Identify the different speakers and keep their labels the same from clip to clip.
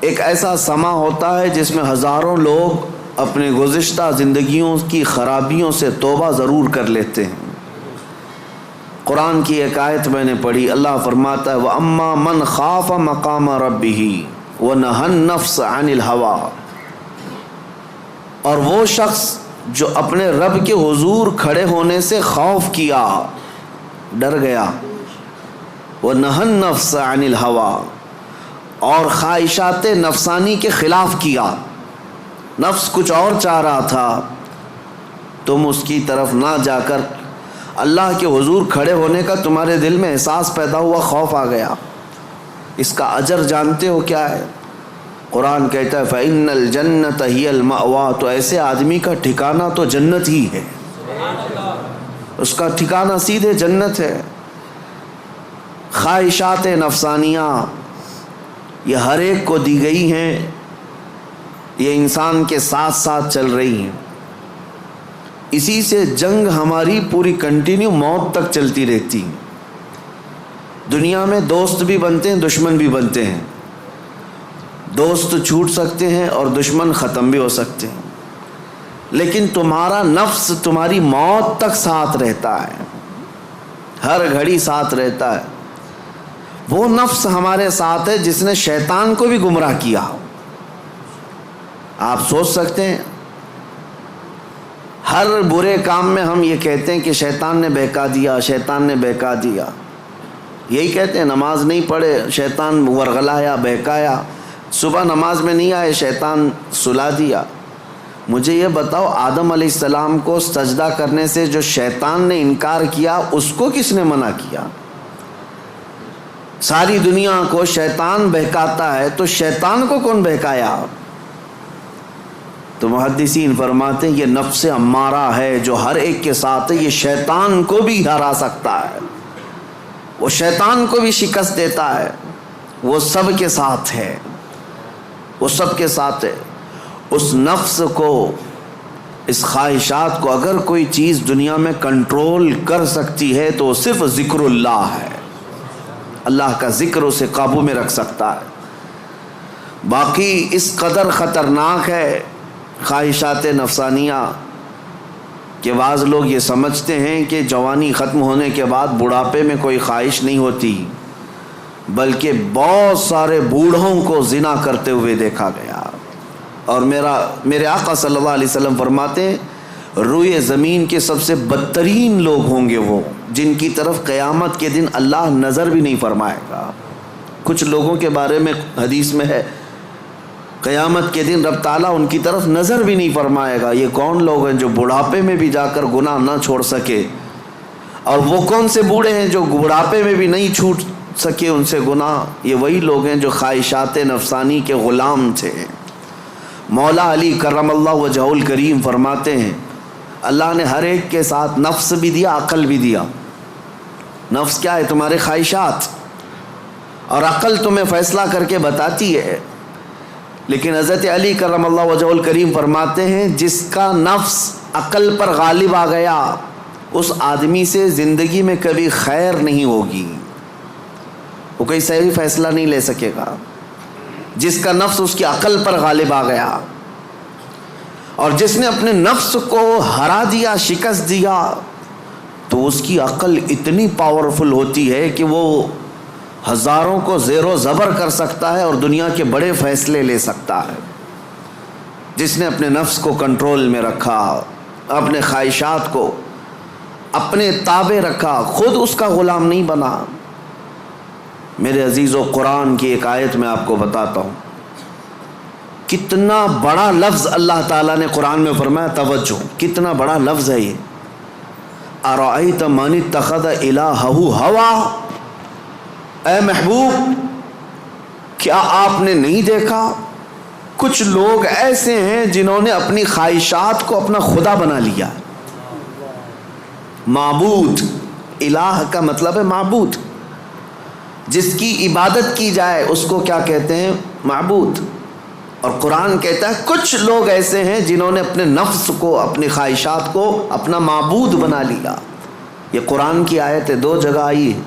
Speaker 1: ایک ایسا سما ہوتا ہے جس میں ہزاروں لوگ اپنے گزشتہ زندگیوں کی خرابیوں سے توبہ ضرور کر لیتے ہیں۔ قرآن کی ایک آیت میں نے پڑھی، اللہ فرماتا ہے وَأَمَّا مَنْ خَافَ مَقَامَ رَبِّهِ وَنَهَى النَّفْسَ عَنِ الْهَوَىٰ، اور وہ شخص جو اپنے رب کے حضور کھڑے ہونے سے خوف کیا، ڈر گیا، وَنَهَى النَّفْسَ عَنِ الْهَوَىٰ، اور خواہشات نفسانی کے خلاف کیا، نفس کچھ اور چاہ رہا تھا، تم اس کی طرف نہ جا کر اللہ کے حضور کھڑے ہونے کا تمہارے دل میں احساس پیدا ہوا، خوف آ گیا۔ اس کا اجر جانتے ہو کیا ہے؟ قرآن کہتا ہے فَإِنَّ الْجَنَّةَ هِيَ الْمَأْوَىٰ، تو ایسے آدمی کا ٹھکانہ تو جنت ہی ہے، اس کا ٹھکانہ سیدھے جنت ہے۔ خواہشات نفسانیہ یہ ہر ایک کو دی گئی ہیں، یہ انسان کے ساتھ ساتھ چل رہی ہیں، اسی سے جنگ ہماری پوری کنٹینیو موت تک چلتی رہتی۔ دنیا میں دوست بھی بنتے ہیں، دشمن بھی بنتے ہیں، دوست چھوٹ سکتے ہیں اور دشمن ختم بھی ہو سکتے ہیں، لیکن تمہارا نفس تمہاری موت تک ساتھ رہتا ہے، ہر گھڑی ساتھ رہتا ہے۔ وہ نفس ہمارے ساتھ ہے جس نے شیطان کو بھی گمراہ کیا۔ آپ سوچ سکتے ہیں ہر برے کام میں ہم یہ کہتے ہیں کہ شیطان نے بہکا دیا، شیطان نے بہکا دیا، یہی کہتے ہیں۔ نماز نہیں پڑھے شیطان ورغلایا، بہکایا، صبح نماز میں نہیں آئے شیطان سلا دیا۔ مجھے یہ بتاؤ آدم علیہ السلام کو سجدہ کرنے سے جو شیطان نے انکار کیا اس کو کس نے منع کیا؟ ساری دنیا کو شیطان بہکاتا ہے تو شیطان کو کون بہکایا؟ تو محدثین فرماتے ہیں یہ نفس امارہ ہے جو ہر ایک کے ساتھ ہے، یہ شیطان کو بھی ہرا سکتا ہے، وہ شیطان کو بھی شکست دیتا ہے، وہ سب کے ساتھ ہے، وہ سب کے ساتھ ہے۔ اس نفس کو، اس خواہشات کو اگر کوئی چیز دنیا میں کنٹرول کر سکتی ہے تو وہ صرف ذکر اللہ ہے، اللہ کا ذکر اسے قابو میں رکھ سکتا ہے۔ باقی اس قدر خطرناک ہے خواہشات نفسانیہ کہ بعض لوگ یہ سمجھتے ہیں کہ جوانی ختم ہونے کے بعد بڑھاپے میں کوئی خواہش نہیں ہوتی، بلکہ بہت سارے بوڑھوں کو زنا کرتے ہوئے دیکھا گیا۔ اور میرے آقا صلی اللہ علیہ وسلم فرماتے ہیں روئے زمین کے سب سے بدترین لوگ ہوں گے وہ جن کی طرف قیامت کے دن اللہ نظر بھی نہیں فرمائے گا۔ کچھ لوگوں کے بارے میں حدیث میں ہے قیامت کے دن رب تعالیٰ ان کی طرف نظر بھی نہیں فرمائے گا۔ یہ کون لوگ ہیں جو بڑھاپے میں بھی جا کر گناہ نہ چھوڑ سکے؟ اور وہ کون سے بوڑھے ہیں جو بڑھاپے میں بھی نہیں چھوٹ سکے ان سے گناہ؟ یہ وہی لوگ ہیں جو خواہشات نفسانی کے غلام تھے۔ مولا علی کرم اللہ وجہہ الکریم فرماتے ہیں اللہ نے ہر ایک کے ساتھ نفس بھی دیا، عقل بھی دیا۔ نفس کیا ہے؟ تمہارے خواہشات، اور عقل تمہیں فیصلہ کر کے بتاتی ہے۔ لیکن حضرت علی کرم اللہ وجہہ الکریم فرماتے ہیں جس کا نفس عقل پر غالب آ گیا اس آدمی سے زندگی میں کبھی خیر نہیں ہوگی، وہ کوئی صحیح فیصلہ نہیں لے سکے گا۔ جس کا نفس اس کی عقل پر غالب آ گیا، اور جس نے اپنے نفس کو ہرا دیا، شکست دیا، تو اس کی عقل اتنی پاورفل ہوتی ہے کہ وہ ہزاروں کو زیر و زبر کر سکتا ہے اور دنیا کے بڑے فیصلے لے سکتا ہے۔ جس نے اپنے نفس کو کنٹرول میں رکھا، اپنے خواہشات کو اپنے تابع رکھا، خود اس کا غلام نہیں بنا۔ میرے عزیزو، قرآن کی ایک آیت میں آپ کو بتاتا ہوں، کتنا بڑا لفظ اللہ تعالیٰ نے قرآن میں فرمایا، توجہ کتنا بڑا لفظ ہے یہ۔ ارأیت من اتخذ الہہ ہوا، اے محبوب کیا آپ نے نہیں دیکھا کچھ لوگ ایسے ہیں جنہوں نے اپنی خواہشات کو اپنا خدا بنا لیا۔ معبود، الہ کا مطلب ہے معبود، جس کی عبادت کی جائے اس کو کیا کہتے ہیں؟ معبود۔ اور قرآن کہتا ہے کچھ لوگ ایسے ہیں جنہوں نے اپنے نفس کو، اپنی خواہشات کو اپنا معبود بنا لیا۔ یہ قرآن کی آیت ہے، 2 جگہ آئی ہے۔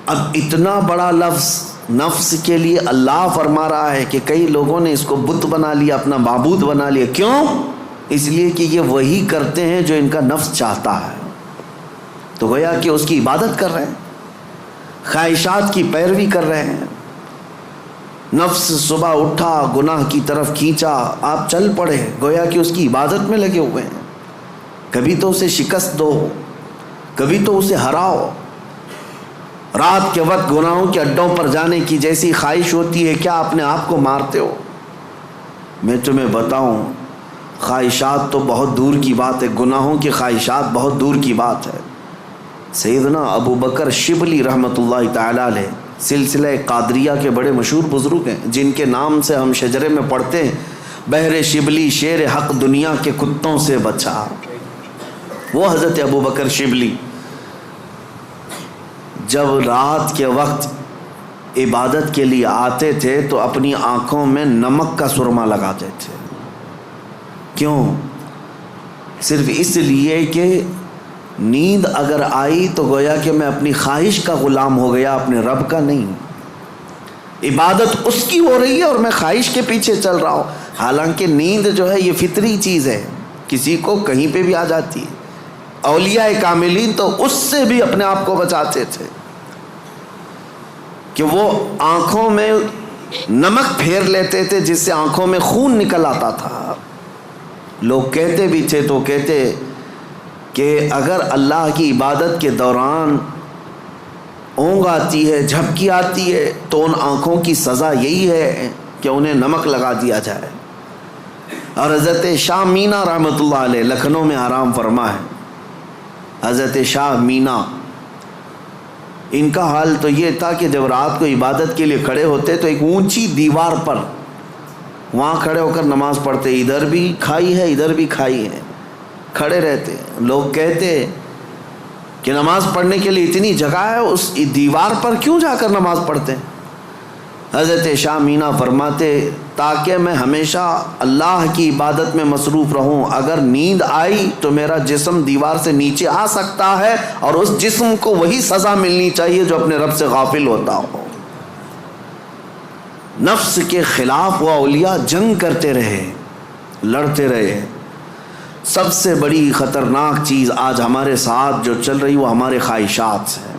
Speaker 1: اب اتنا بڑا لفظ نفس کے لیے اللہ فرما رہا ہے کہ کئی لوگوں نے اس کو بت بنا لیا، اپنا معبود بنا لیا. کیوں؟ اس لیے کہ یہ وہی کرتے ہیں جو ان کا نفس چاہتا ہے. تو گویا کہ اس کی عبادت کر رہے ہیں، خواہشات کی پیروی کر رہے ہیں. نفس صبح اٹھا، گناہ کی طرف کھینچا، آپ چل پڑے، گویا کہ اس کی عبادت میں لگے ہوئے ہیں. کبھی تو اسے شکست دو، کبھی تو اسے ہراؤ. رات کے وقت گناہوں کے اڈوں پر جانے کی جیسی خواہش ہوتی ہے، کیا اپنے آپ کو مارتے ہو؟ میں تمہیں بتاؤں، خواہشات تو بہت دور کی بات ہے، گناہوں کی خواہشات بہت دور کی بات ہے. سیدنا ابو بکر شبلی رحمۃ اللہ تعالی علیہ سلسلہ قادریہ کے بڑے مشہور بزرگ ہیں، جن کے نام سے ہم شجرے میں پڑھتے ہیں، بہر شبلی شیر حق دنیا کے کتوں سے بچا. وہ حضرت ابو بکر شبلی جب رات کے وقت عبادت کے لیے آتے تھے تو اپنی آنکھوں میں نمک کا سرما لگاتے تھے. کیوں؟ صرف اس لیے کہ نیند اگر آئی تو گویا کہ میں اپنی خواہش کا غلام ہو گیا، اپنے رب کا نہیں. عبادت اس کی ہو رہی ہے اور میں خواہش کے پیچھے چل رہا ہوں. حالانکہ نیند جو ہے یہ فطری چیز ہے، کسی کو کہیں پہ بھی آ جاتی ہے. اولیاء کاملین تو اس سے بھی اپنے آپ کو بچاتے تھے کہ وہ آنکھوں میں نمک پھیر لیتے تھے جس سے آنکھوں میں خون نکل آتا تھا. لوگ کہتے بھی تھے تو کہتے کہ اگر اللہ کی عبادت کے دوران اونگ آتی ہے، جھپکی آتی ہے، تو ان آنکھوں کی سزا یہی ہے کہ انہیں نمک لگا دیا جائے. اور حضرت شاہ مینا رحمۃ اللہ علیہ لکھنؤ میں آرام فرما ہے. حضرت شاہ مینا، ان کا حال تو یہ تھا کہ جب رات کو عبادت کے لیے کھڑے ہوتے تو ایک اونچی دیوار پر وہاں کھڑے ہو کر نماز پڑھتے. ادھر بھی کھائی ہے، ادھر بھی کھائی ہے، کھڑے رہتے. لوگ کہتے کہ نماز پڑھنے کے لیے اتنی جگہ ہے، اس دیوار پر کیوں جا کر نماز پڑھتے؟ حضرت شاہ مینا فرماتے تاکہ میں ہمیشہ اللہ کی عبادت میں مصروف رہوں. اگر نیند آئی تو میرا جسم دیوار سے نیچے آ سکتا ہے اور اس جسم کو وہی سزا ملنی چاہیے جو اپنے رب سے غافل ہوتا ہو. نفس کے خلاف وہ اولیاء جنگ کرتے رہے، لڑتے رہے. سب سے بڑی خطرناک چیز آج ہمارے ساتھ جو چل رہی وہ ہمارے خواہشات ہیں.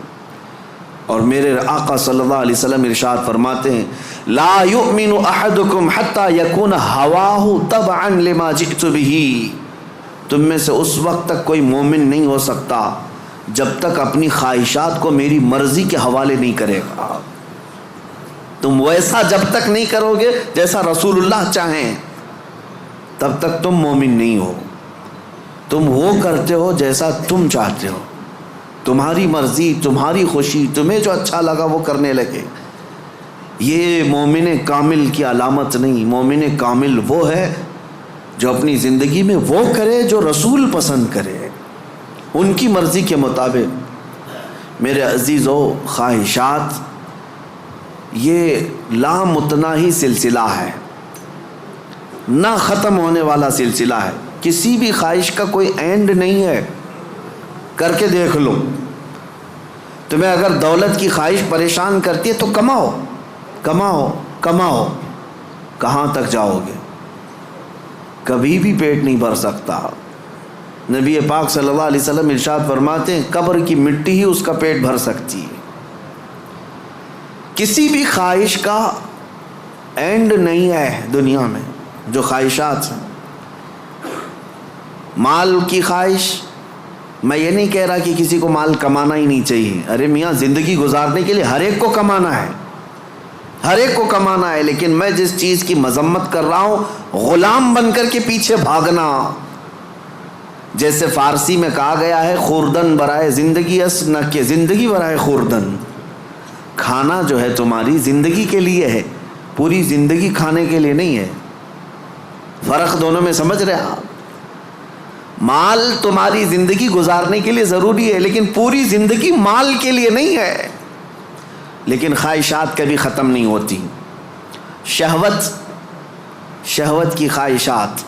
Speaker 1: اور میرے آقا صلی اللہ علیہ وسلم ارشاد فرماتے ہیں لا یؤمن احدکم حتی یکون ہواہ تبعا لما جئت بہ. تم میں سے اس وقت تک کوئی مومن نہیں ہو سکتا جب تک اپنی خواہشات کو میری مرضی کے حوالے نہیں کرے گا. تم ویسا جب تک نہیں کرو گے جیسا رسول اللہ چاہیں تب تک تم مومن نہیں ہو. تم وہ کرتے ہو جیسا تم چاہتے ہو، تمہاری مرضی، تمہاری خوشی، تمہیں جو اچھا لگا وہ کرنے لگے. یہ مومن کامل کی علامت نہیں. مومن کامل وہ ہے جو اپنی زندگی میں وہ کرے جو رسول پسند کرے، ان کی مرضی کے مطابق. میرے عزیزو، خواہشات یہ لامتناہی سلسلہ ہے، نہ ختم ہونے والا سلسلہ ہے. کسی بھی خواہش کا کوئی اینڈ نہیں ہے. کر کے دیکھ لو. تمہیں اگر دولت کی خواہش پریشان کرتی ہے تو کماؤ کماؤ کماؤ. کہاں تک جاؤ گے؟ کبھی بھی پیٹ نہیں بھر سکتا. نبی پاک صلی اللہ علیہ وسلم ارشاد فرماتے ہیں قبر کی مٹی ہی اس کا پیٹ بھر سکتی ہے. کسی بھی خواہش کا اینڈ نہیں ہے دنیا میں. جو خواہشات ہیں، مال کی خواہش، میں یہ نہیں کہہ رہا کہ کسی کو مال کمانا ہی نہیں چاہیے. ارے میاں، زندگی گزارنے کے لیے ہر ایک کو کمانا ہے، ہر ایک کو کمانا ہے. لیکن میں جس چیز کی مذمت کر رہا ہوں، غلام بن کر کے پیچھے بھاگنا. جیسے فارسی میں کہا گیا ہے خوردن برائے زندگی اس نہ کہ زندگی برائے خوردن. کھانا جو ہے تمہاری زندگی کے لیے ہے، پوری زندگی کھانے کے لیے نہیں ہے. فرق دونوں میں سمجھ رہے آپ؟ مال تمہاری زندگی گزارنے کے لیے ضروری ہے لیکن پوری زندگی مال کے لیے نہیں ہے. لیکن خواہشات کبھی ختم نہیں ہوتی. شہوت کی خواہشات،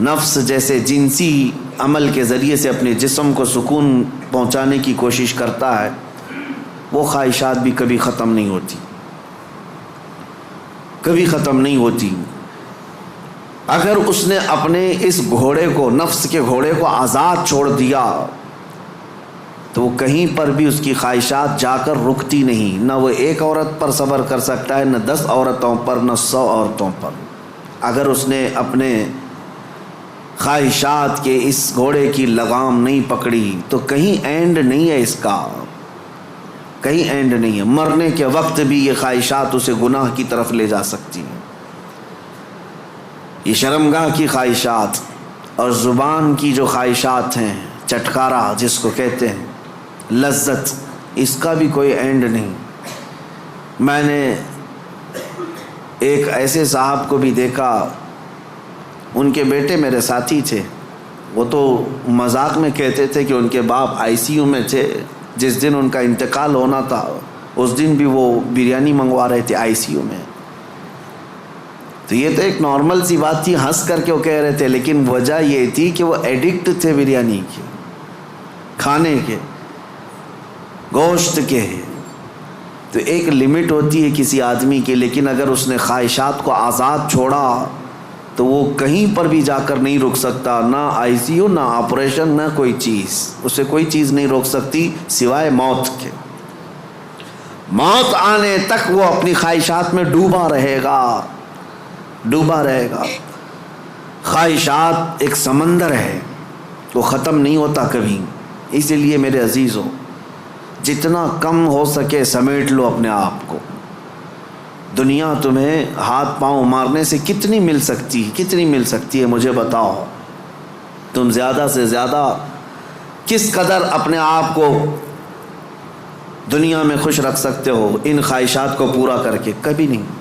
Speaker 1: نفس جیسے جنسی عمل کے ذریعے سے اپنے جسم کو سکون پہنچانے کی کوشش کرتا ہے. وہ خواہشات بھی کبھی ختم نہیں ہوتی، کبھی ختم نہیں ہوتی۔ اگر اس نے اپنے اس گھوڑے کو، نفس کے گھوڑے کو آزاد چھوڑ دیا تو وہ کہیں پر بھی اس کی خواہشات جا کر رکتی نہیں۔ نہ وہ ایک عورت پر صبر کر سکتا ہے، نہ 10 عورتوں پر، نہ 100 عورتوں پر۔ اگر اس نے اپنے خواہشات کے اس گھوڑے کی لگام نہیں پکڑی تو کہیں اینڈ نہیں ہے اس کا، کہیں اینڈ نہیں ہے۔ مرنے کے وقت بھی یہ خواہشات اسے گناہ کی طرف لے جا سکتی ہیں۔ یہ شرمگاہ کی خواہشات اور زبان کی جو خواہشات ہیں، چٹکارا جس کو کہتے ہیں، لذت، اس کا بھی کوئی اینڈ نہیں۔ میں نے ایک ایسے صاحب کو بھی دیکھا، ان کے بیٹے میرے ساتھی تھے، وہ تو مذاق میں کہتے تھے کہ ان کے باپ ICU میں تھے، جس دن ان کا انتقال ہونا تھا اس دن بھی وہ بریانی منگوا رہے تھے ICU میں۔ تو یہ تو ایک نارمل سی بات تھی، ہنس کر کے وہ کہہ رہے تھے، لیکن وجہ یہ تھی کہ وہ ایڈکٹ تھے بریانی کے، کھانے کے، گوشت کے۔ تو ایک لمٹ ہوتی ہے کسی آدمی کی، لیکن اگر اس نے خواہشات کو آزاد چھوڑا تو وہ کہیں پر بھی جا کر نہیں رک سکتا، نہ ICU، نہ آپریشن، نہ کوئی چیز، اسے کوئی چیز نہیں روک سکتی سوائے موت کے۔ موت آنے تک وہ اپنی خواہشات میں ڈوبا رہے گا، ڈوبا رہے گا۔ خواہشات ایک سمندر ہے، وہ ختم نہیں ہوتا کبھی۔ اسی لیے میرے عزیزوں، جتنا کم ہو سکے سمیٹ لو اپنے آپ کو۔ دنیا تمہیں ہاتھ پاؤں مارنے سے کتنی مل سکتی ہے، کتنی مل سکتی ہے، مجھے بتاؤ۔ تم زیادہ سے زیادہ کس قدر اپنے آپ کو دنیا میں خوش رکھ سکتے ہو ان خواہشات کو پورا کر کے؟ کبھی نہیں۔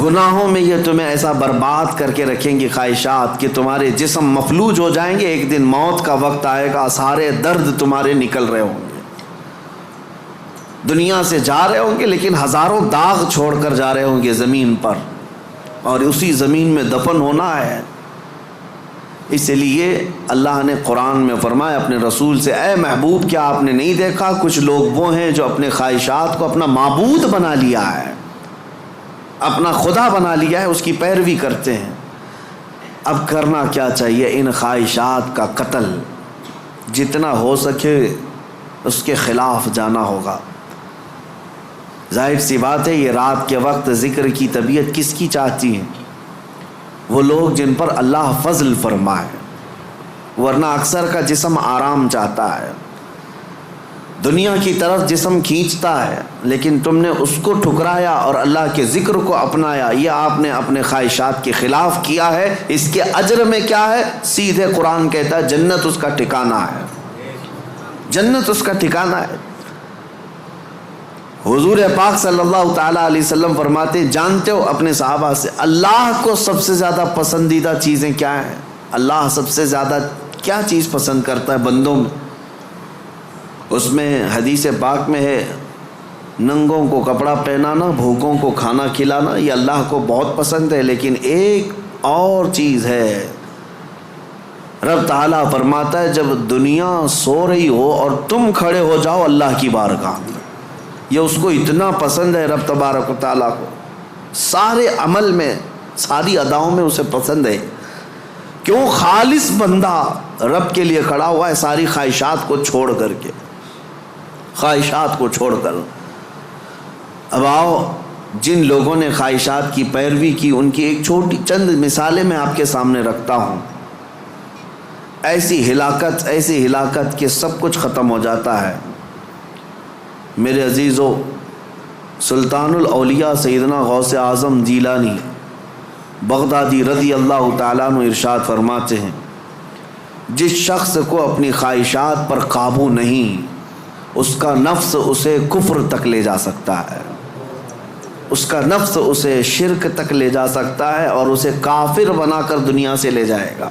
Speaker 1: گناہوں میں یہ تمہیں ایسا برباد کر کے رکھیں گی خواہشات کہ تمہارے جسم مفلوج ہو جائیں گے۔ ایک دن موت کا وقت آئے گا، سارے درد تمہارے نکل رہے ہوں گے، دنیا سے جا رہے ہوں گے، لیکن ہزاروں داغ چھوڑ کر جا رہے ہوں گے زمین پر، اور اسی زمین میں دفن ہونا ہے۔ اس لیے اللہ نے قرآن میں فرمایا اپنے رسول سے، اے محبوب کیا آپ نے نہیں دیکھا کچھ لوگ وہ ہیں جو اپنے خواہشات کو اپنا معبود بنا لیا ہے، اپنا خدا بنا لیا ہے، اس کی پیروی کرتے ہیں۔ اب کرنا کیا چاہیے؟ ان خواہشات کا قتل جتنا ہو سکے اس کے خلاف جانا ہوگا۔ ظاہر سی بات ہے، یہ رات کے وقت ذکر کی طبیعت کس کی چاہتی ہے؟ وہ لوگ جن پر اللہ فضل فرمائے، ورنہ اکثر کا جسم آرام چاہتا ہے، دنیا کی طرف جسم کھینچتا ہے، لیکن تم نے اس کو ٹھکرایا اور اللہ کے ذکر کو اپنایا، یہ آپ نے اپنے خواہشات کے خلاف کیا ہے۔ اس کے اجر میں کیا ہے؟ سیدھے قرآن کہتا ہے جنت اس کا ٹھکانہ ہے، جنت اس کا ٹھکانہ ہے۔ حضور پاک صلی اللہ تعالیٰ علیہ وسلم فرماتے، جانتے ہو اپنے صحابہ سے اللہ کو سب سے زیادہ پسندیدہ چیزیں کیا ہیں؟ اللہ سب سے زیادہ کیا چیز پسند کرتا ہے بندوں میں؟ اس میں حدیث پاک میں ہے، ننگوں کو کپڑا پہنانا، بھوکوں کو کھانا کھلانا، یہ اللہ کو بہت پسند ہے۔ لیکن ایک اور چیز ہے، رب تعالیٰ فرماتا ہے جب دنیا سو رہی ہو اور تم کھڑے ہو جاؤ اللہ کی بارگاہ میں، یہ اس کو اتنا پسند ہے رب تبارک و تعالیٰ کو، سارے عمل میں، ساری اداؤں میں اسے پسند ہے۔ کیوں؟ خالص بندہ رب کے لیے کھڑا ہوا ہے، ساری خواہشات کو چھوڑ کر کے، خواہشات کو چھوڑ کر۔ اب آؤ، جن لوگوں نے خواہشات کی پیروی کی ان کی ایک چھوٹی چند مثالیں میں آپ کے سامنے رکھتا ہوں۔ ایسی ہلاکت کہ سب کچھ ختم ہو جاتا ہے۔ میرے عزیزو، سلطان الاولیاء سیدنا غوث اعظم جیلانی بغدادی رضی اللہ تعالیٰ عنہ ارشاد فرماتے ہیں، جس شخص کو اپنی خواہشات پر قابو نہیں، اس کا نفس اسے کفر تک لے جا سکتا ہے، اس کا نفس اسے شرک تک لے جا سکتا ہے اور اسے کافر بنا کر دنیا سے لے جائے گا۔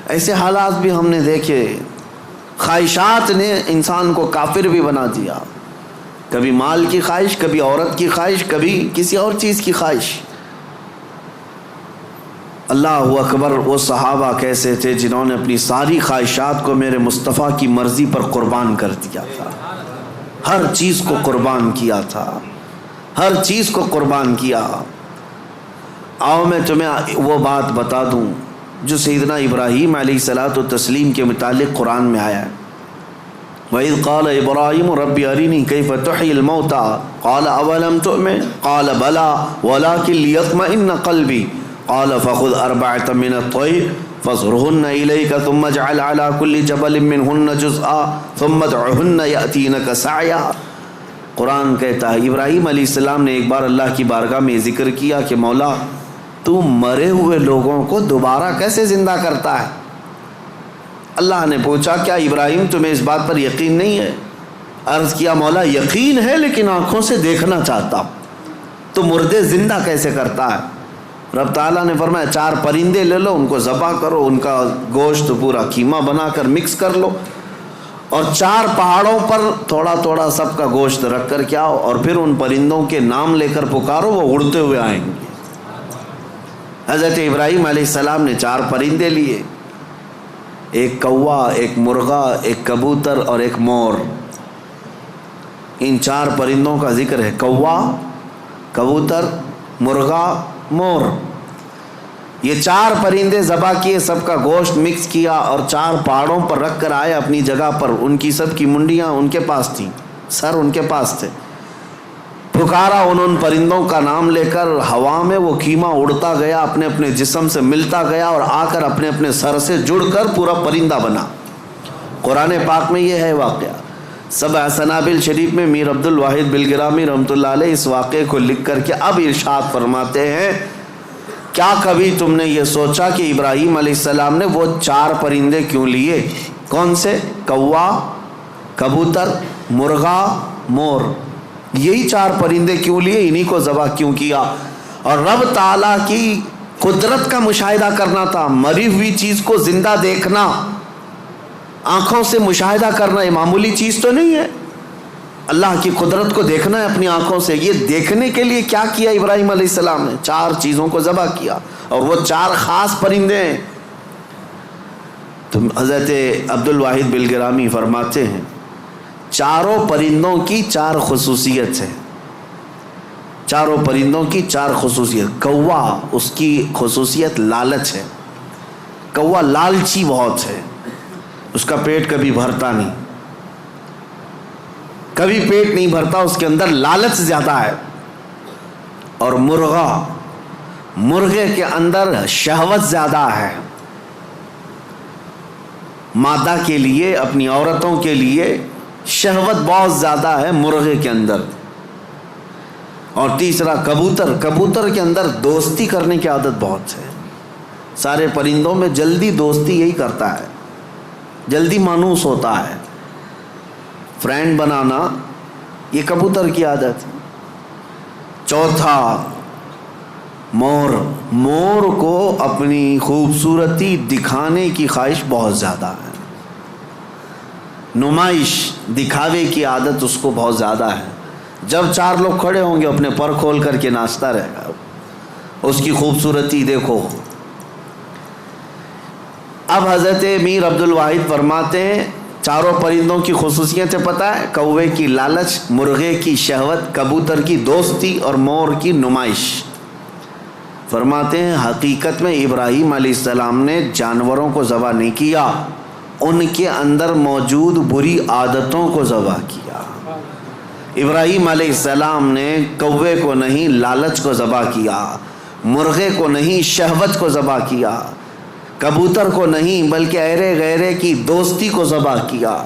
Speaker 1: ایسے حالات بھی ہم نے دیکھے، خواہشات نے انسان کو کافر بھی بنا دیا، کبھی مال کی خواہش، کبھی عورت کی خواہش، کبھی کسی اور چیز کی خواہش۔ اللہ اکبر، وہ صحابہ کیسے تھے جنہوں نے اپنی ساری خواہشات کو میرے مصطفیٰ کی مرضی پر قربان کر دیا تھا، ہر چیز کو قربان کیا تھا، ہر چیز کو قربان کیا۔ آؤ میں تمہیں وہ بات بتا دوں جو سیدنا ابراہیم علیہ الصلوۃ والتسلیم کے متعلق قرآن میں آیا ہے۔ وَإِذْ قَالَ إِبْرَاهِيمُ رَبِّ أَرِنِي كَيْفَ تُحْيِي الْمَوْتَى قَالَ أَوَلَمْ تُؤْمِنْ قَالَ بَلَى وَلَكِنْ لِيَطْمَئِنَّ قَلْبِي قَالَ فَخُذْ أَرْبَعَةً مِنَ الطَّيْرِ فَاصْرُهُنَّ إِلَيْكَ ثُمَّ اجْعَلْ عَلَى كُلِّ جَبَلٍ مِّنْهُنَّ جُزْءًا ثُمَّ ادْعُهُنَّ يَأْتِينَكَ سَعْيًا۔ قرآن کہتا ہے ابراہیم علیہ السلام نے ایک بار اللہ کی بارگاہ میں ذکر کیا کہ مولا تو مرے ہوئے لوگوں کو دوبارہ کیسے زندہ کرتا ہے؟ اللہ نے پوچھا کیا ابراہیم تمہیں اس بات پر یقین نہیں ہے؟ عرض کیا مولا یقین ہے لیکن آنکھوں سے دیکھنا چاہتا ہوں، تو مردے زندہ کیسے کرتا ہے؟ رب تعالیٰ نے فرمایا 4 پرندے لے لو، ان کو ذبح کرو، ان کا گوشت پورا قیمہ بنا کر مکس کر لو، اور 4 پہاڑوں پر تھوڑا تھوڑا سب کا گوشت رکھ کر کے آؤ، اور پھر ان پرندوں کے نام لے کر پکارو، وہ اڑتے ہوئے آئیں گے۔ حضرت ابراہیم علیہ السلام نے 4 پرندے لیے، ایک کوا، ایک مرغا، ایک کبوتر اور ایک مور۔ ان 4 پرندوں کا ذکر ہے، کوا، کبوتر، مرغا، مور۔ یہ 4 پرندے ذبح کیے، سب کا گوشت مکس کیا اور 4 پہاڑوں پر رکھ کر آئے اپنی جگہ پر۔ ان کی سب کی منڈیاں ان کے پاس تھیں، سر ان کے پاس تھے۔ پکارا ان پرندوں کا نام لے کر، ہوا میں وہ قیمہ اڑتا گیا، اپنے اپنے جسم سے ملتا گیا اور آ کر اپنے اپنے سر سے جڑ کر پورا پرندہ بنا۔ قرآن پاک میں یہ ہے واقعہ۔ سبع سنابل شریف میں میر عبد الواحد بلگرامی رحمۃ اللہ علیہ اس واقعے کو لکھ کر کے اب ارشاد فرماتے ہیں، کیا کبھی تم نے یہ سوچا کہ ابراہیم علیہ السلام نے وہ 4 پرندے کیوں لیے؟ کون سے؟ کوا، کبوتر، مرغا، مور۔ یہی 4 پرندے کیوں لیے؟ انہی کو ذبح کیوں کیا؟ اور رب تعالیٰ کی قدرت کا مشاہدہ کرنا تھا۔ مری ہوئی چیز کو زندہ دیکھنا، آنکھوں سے مشاہدہ کرنا، یہ معمولی چیز تو نہیں ہے۔ اللہ کی قدرت کو دیکھنا ہے اپنی آنکھوں سے۔ یہ دیکھنے کے لیے کیا کیا ابراہیم علیہ السلام نے؟ 4 چیزوں کو ذبح کیا، اور وہ 4 خاص پرندے ہیں۔ تو حضرت عبد الواحد بلگرامی فرماتے ہیں، چاروں پرندوں کی 4 خصوصیت ہے، چاروں پرندوں کی 4 خصوصیت۔ کوا، اس کی خصوصیت لالچ ہے۔ کوا لالچی بہت ہے، اس کا پیٹ کبھی بھرتا نہیں، کبھی پیٹ نہیں بھرتا، اس کے اندر لالچ زیادہ ہے۔ اور مرغا، مرغے کے اندر شہوت زیادہ ہے، مادہ کے لیے، اپنی عورتوں کے لیے شہوت بہت زیادہ ہے مرغے کے اندر۔ اور تیسرا کبوتر، کبوتر کے اندر دوستی کرنے کی عادت بہت ہے۔ سارے پرندوں میں جلدی دوستی یہی کرتا ہے، جلدی مانوس ہوتا ہے، فرینڈ بنانا یہ کبوتر کی عادت ہے۔ چوتھا مور، مور کو اپنی خوبصورتی دکھانے کی خواہش بہت زیادہ ہے، نمائش، دکھاوے کی عادت اس کو بہت زیادہ ہے۔ جب 4 لوگ کھڑے ہوں گے اپنے پر کھول کر کے ناچتا رہے گا، اس کی خوبصورتی دیکھو۔ اب حضرت میر عبد الواحد فرماتے ہیں 4 پرندوں کی خصوصیتیں پتہ ہے؟ کوے کی لالچ، مرغے کی شہوت، کبوتر کی دوستی اور مور کی نمائش۔ فرماتے ہیں حقیقت میں ابراہیم علیہ السلام نے جانوروں کو ذبح نہیں کیا، ان کے اندر موجود بری عادتوں کو ذبح کیا۔ ابراہیم علیہ السلام نے کوے کو نہیں لالچ کو ذبح کیا، مرغے کو نہیں شہوت کو ذبح کیا، کبوتر کو نہیں بلکہ ایرے غیرے کی دوستی کو ذبح کیا،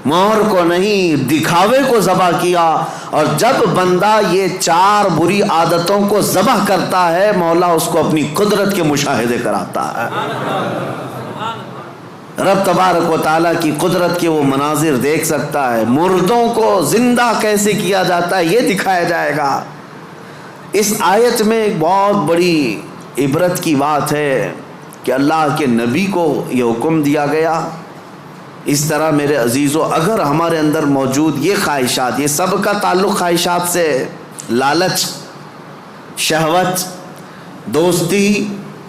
Speaker 1: مور کو نہیں دکھاوے کو ذبح کیا۔ اور جب بندہ یہ 4 بری عادتوں کو ذبح کرتا ہے، مولا اس کو اپنی قدرت کے مشاہدے کراتا ہے۔ رب تبارک و تعالیٰ کی قدرت کے وہ مناظر دیکھ سکتا ہے۔ مردوں کو زندہ کیسے کیا جاتا ہے یہ دکھایا جائے گا۔ اس آیت میں ایک بہت بڑی عبرت کی بات ہے کہ اللہ کے نبی کو یہ حکم دیا گیا۔ اس طرح میرے عزیزو، اگر ہمارے اندر موجود یہ خواہشات، یہ سب کا تعلق خواہشات سے، لالچ، شہوت، دوستی،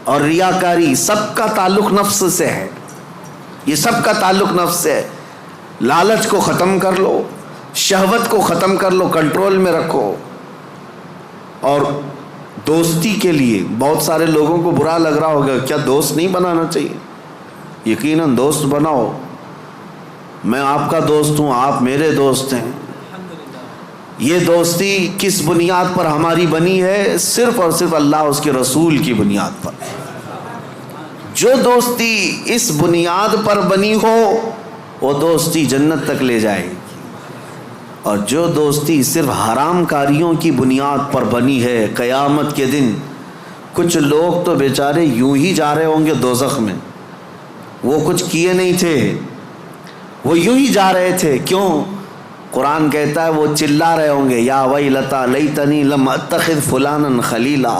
Speaker 1: اور ریاکاری سب کا تعلق نفس سے ہے، یہ سب کا تعلق نفس سے ہے۔ لالچ کو ختم کر لو، شہوت کو ختم کر لو، کنٹرول میں رکھو۔ اور دوستی کے لیے بہت سارے لوگوں کو برا لگ رہا ہوگا، کیا دوست نہیں بنانا چاہیے؟ یقیناً دوست بناؤ، میں آپ کا دوست ہوں، آپ میرے دوست ہیں۔ یہ دوستی کس بنیاد پر ہماری بنی ہے؟ صرف اور صرف اللہ اس کے رسول کی بنیاد پر۔ جو دوستی اس بنیاد پر بنی ہو وہ دوستی جنت تک لے جائے گی، اور جو دوستی صرف حرام کاریوں کی بنیاد پر بنی ہے، قیامت کے دن کچھ لوگ تو بیچارے یوں ہی جا رہے ہوں گے دوزخ میں، وہ کچھ کیے نہیں تھے، وہ یوں ہی جا رہے تھے۔ کیوں؟ قرآن کہتا ہے وہ چلا رہے ہوں گے، یا ویلتا لیتنی لم اتخذ فلانا خلیلا،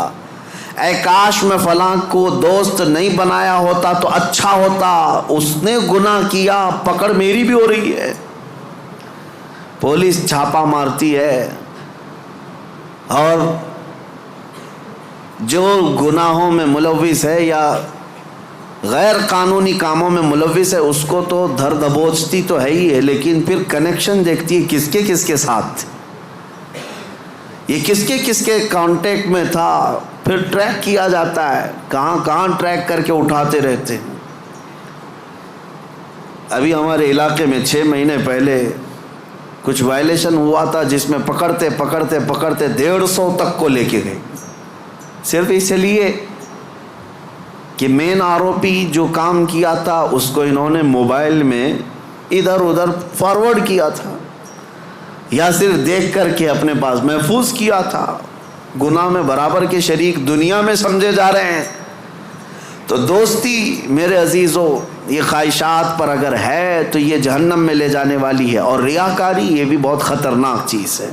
Speaker 1: اے کاش میں فلاں کو دوست نہیں بنایا ہوتا تو اچھا ہوتا، اس نے گناہ کیا، پکڑ میری بھی ہو رہی ہے، پولیس چھاپا مارتی ہے، اور جو گناہوں میں ملوث ہے یا غیر قانونی کاموں میں ملوث ہے اس کو تو دھر دبوچتی تو ہے ہی ہے، لیکن پھر کنیکشن دیکھتی ہے کس کے ساتھ، یہ کس کے کانٹیکٹ میں تھا، پھر ٹریک کیا جاتا ہے، کہاں ٹریک کر کے اٹھاتے رہتے ہیں۔ ابھی ہمارے علاقے میں 6 مہینے پہلے کچھ وائلیشن ہوا تھا، جس میں پکڑتے 150 تک کو لے کے گئے، صرف اس لیے کہ مین آروپی جو کام کیا تھا اس کو انہوں نے موبائل میں ادھر ادھر فارورڈ کیا تھا، یا صرف دیکھ کر کے اپنے پاس محفوظ کیا تھا۔ گناہ میں برابر کے شریک دنیا میں سمجھے جا رہے ہیں۔ تو دوستی میرے عزیزو یہ خواہشات پر اگر ہے تو یہ جہنم میں لے جانے والی ہے، اور ریاکاری یہ بھی بہت خطرناک چیز ہے۔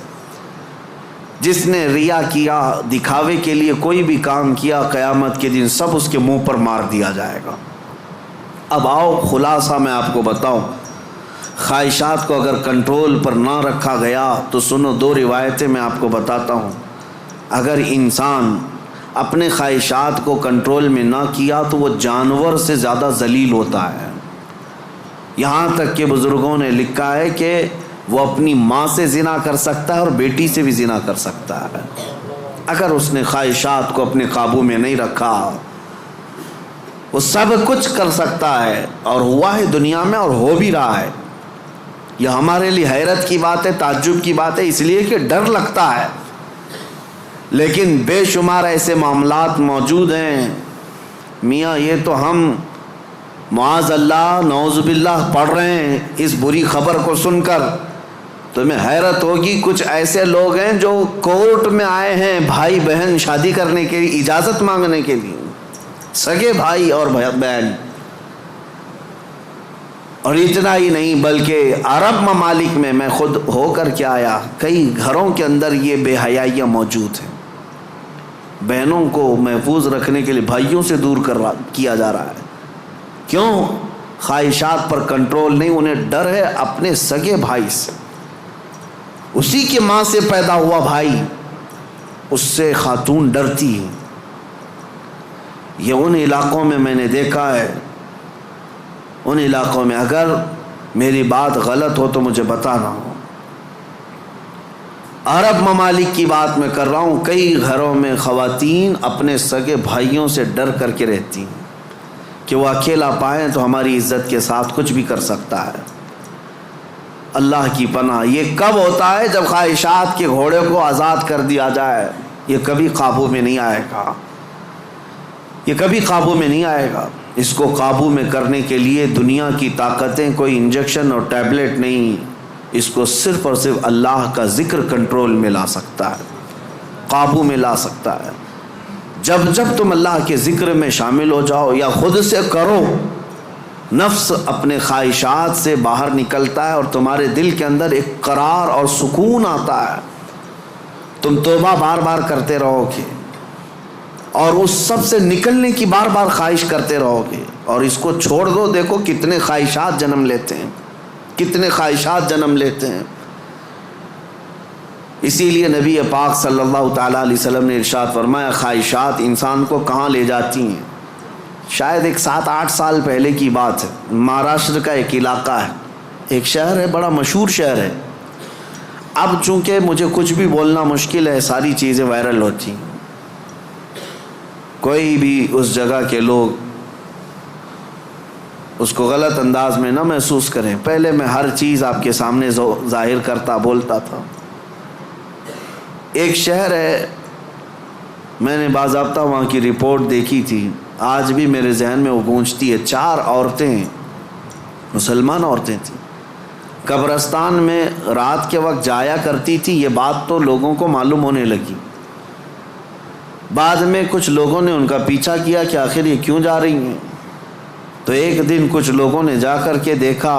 Speaker 1: جس نے ریا کیا، دکھاوے کے لیے کوئی بھی کام کیا، قیامت کے دن سب اس کے منہ پر مار دیا جائے گا۔ اب آؤ خلاصہ میں آپ کو بتاؤں، خواہشات کو اگر کنٹرول پر نہ رکھا گیا تو سنو 2 روایتیں میں آپ کو بتاتا ہوں۔ اگر انسان اپنے خواہشات کو کنٹرول میں نہ کیا تو وہ جانور سے زیادہ ذلیل ہوتا ہے۔ یہاں تک کہ بزرگوں نے لکھا ہے کہ وہ اپنی ماں سے زنا کر سکتا ہے اور بیٹی سے بھی زنا کر سکتا ہے، اگر اس نے خواہشات کو اپنے قابو میں نہیں رکھا۔ وہ سب کچھ کر سکتا ہے، اور ہوا ہے دنیا میں اور ہو بھی رہا ہے۔ یہ ہمارے لیے حیرت کی بات ہے، تعجب کی بات ہے، اس لیے کہ ڈر لگتا ہے، لیکن بے شمار ایسے معاملات موجود ہیں میاں، یہ تو ہم معاذ اللہ نعوذ باللہ پڑھ رہے ہیں اس بری خبر کو سن کر، تمہیں حیرت ہوگی۔ کچھ ایسے لوگ ہیں جو کورٹ میں آئے ہیں بھائی بہن شادی کرنے کے لیے، اجازت مانگنے کے لیے، سگے بھائی اور بہن۔ اور اتنا ہی نہیں بلکہ عرب ممالک میں خود ہو کر کے آیا، کئی گھروں کے اندر یہ بے حیائیاں موجود ہیں۔ بہنوں کو محفوظ رکھنے کے لیے بھائیوں سے دور کیا جا رہا ہے۔ کیوں؟ خواہشات پر کنٹرول نہیں، انہیں ڈر ہے اپنے سگے بھائی سے، اسی کے ماں سے پیدا ہوا بھائی، اس سے خاتون ڈرتی ہے۔ یہ ان علاقوں میں نے دیکھا ہے، ان علاقوں میں، اگر میری بات غلط ہو تو مجھے بتانا ہو۔ عرب ممالک کی بات میں کر رہا ہوں، کئی گھروں میں خواتین اپنے سگے بھائیوں سے ڈر کر کے رہتی ہیں کہ وہ اکیلا پائیں تو ہماری عزت کے ساتھ کچھ بھی کر سکتا ہے۔ اللہ کی پناہ، یہ کب ہوتا ہے؟ جب خواہشات کے گھوڑے کو آزاد کر دیا جائے۔ یہ کبھی قابو میں نہیں آئے گا، یہ کبھی قابو میں نہیں آئے گا۔ اس کو قابو میں کرنے کے لیے دنیا کی طاقتیں، کوئی انجیکشن اور ٹیبلٹ نہیں، اس کو صرف اور صرف اللہ کا ذکر کنٹرول میں لا سکتا ہے، قابو میں لا سکتا ہے۔ جب تم اللہ کے ذکر میں شامل ہو جاؤ یا خود سے کرو، نفس اپنے خواہشات سے باہر نکلتا ہے اور تمہارے دل کے اندر ایک قرار اور سکون آتا ہے۔ تم توبہ بار بار کرتے رہو گے اور اس سب سے نکلنے کی بار بار خواہش کرتے رہو گے، اور اس کو چھوڑ دو، دیکھو کتنے خواہشات جنم لیتے ہیں، کتنے خواہشات جنم لیتے ہیں۔ اسی لیے نبی پاک صلی اللہ تعالیٰ علیہ وسلم نے ارشاد فرمایا، خواہشات انسان کو کہاں لے جاتی ہیں؟ شاید ایک 7-8 سال پہلے کی بات ہے. مہاراشٹر کا ایک علاقہ ہے, ایک شہر ہے, بڑا مشہور شہر ہے. اب چونکہ مجھے کچھ بھی بولنا مشکل ہے, ساری چیزیں وائرل ہوتی ہیں. کوئی بھی اس جگہ کے لوگ اس کو غلط انداز میں نہ محسوس کریں. پہلے میں ہر چیز آپ کے سامنے ظاہر کرتا بولتا تھا. ایک شہر ہے, میں نے باضابطہ وہاں کی رپورٹ دیکھی تھی, آج بھی میرے ذہن میں وہ گونجتی ہے. 4 عورتیں, مسلمان عورتیں تھیں, قبرستان میں رات کے وقت جایا کرتی تھی. یہ بات تو لوگوں کو معلوم ہونے لگی. بعد میں کچھ لوگوں نے ان کا پیچھا کیا کہ آخر یہ کیوں جا رہی ہیں. تو ایک دن کچھ لوگوں نے جا کر کے دیکھا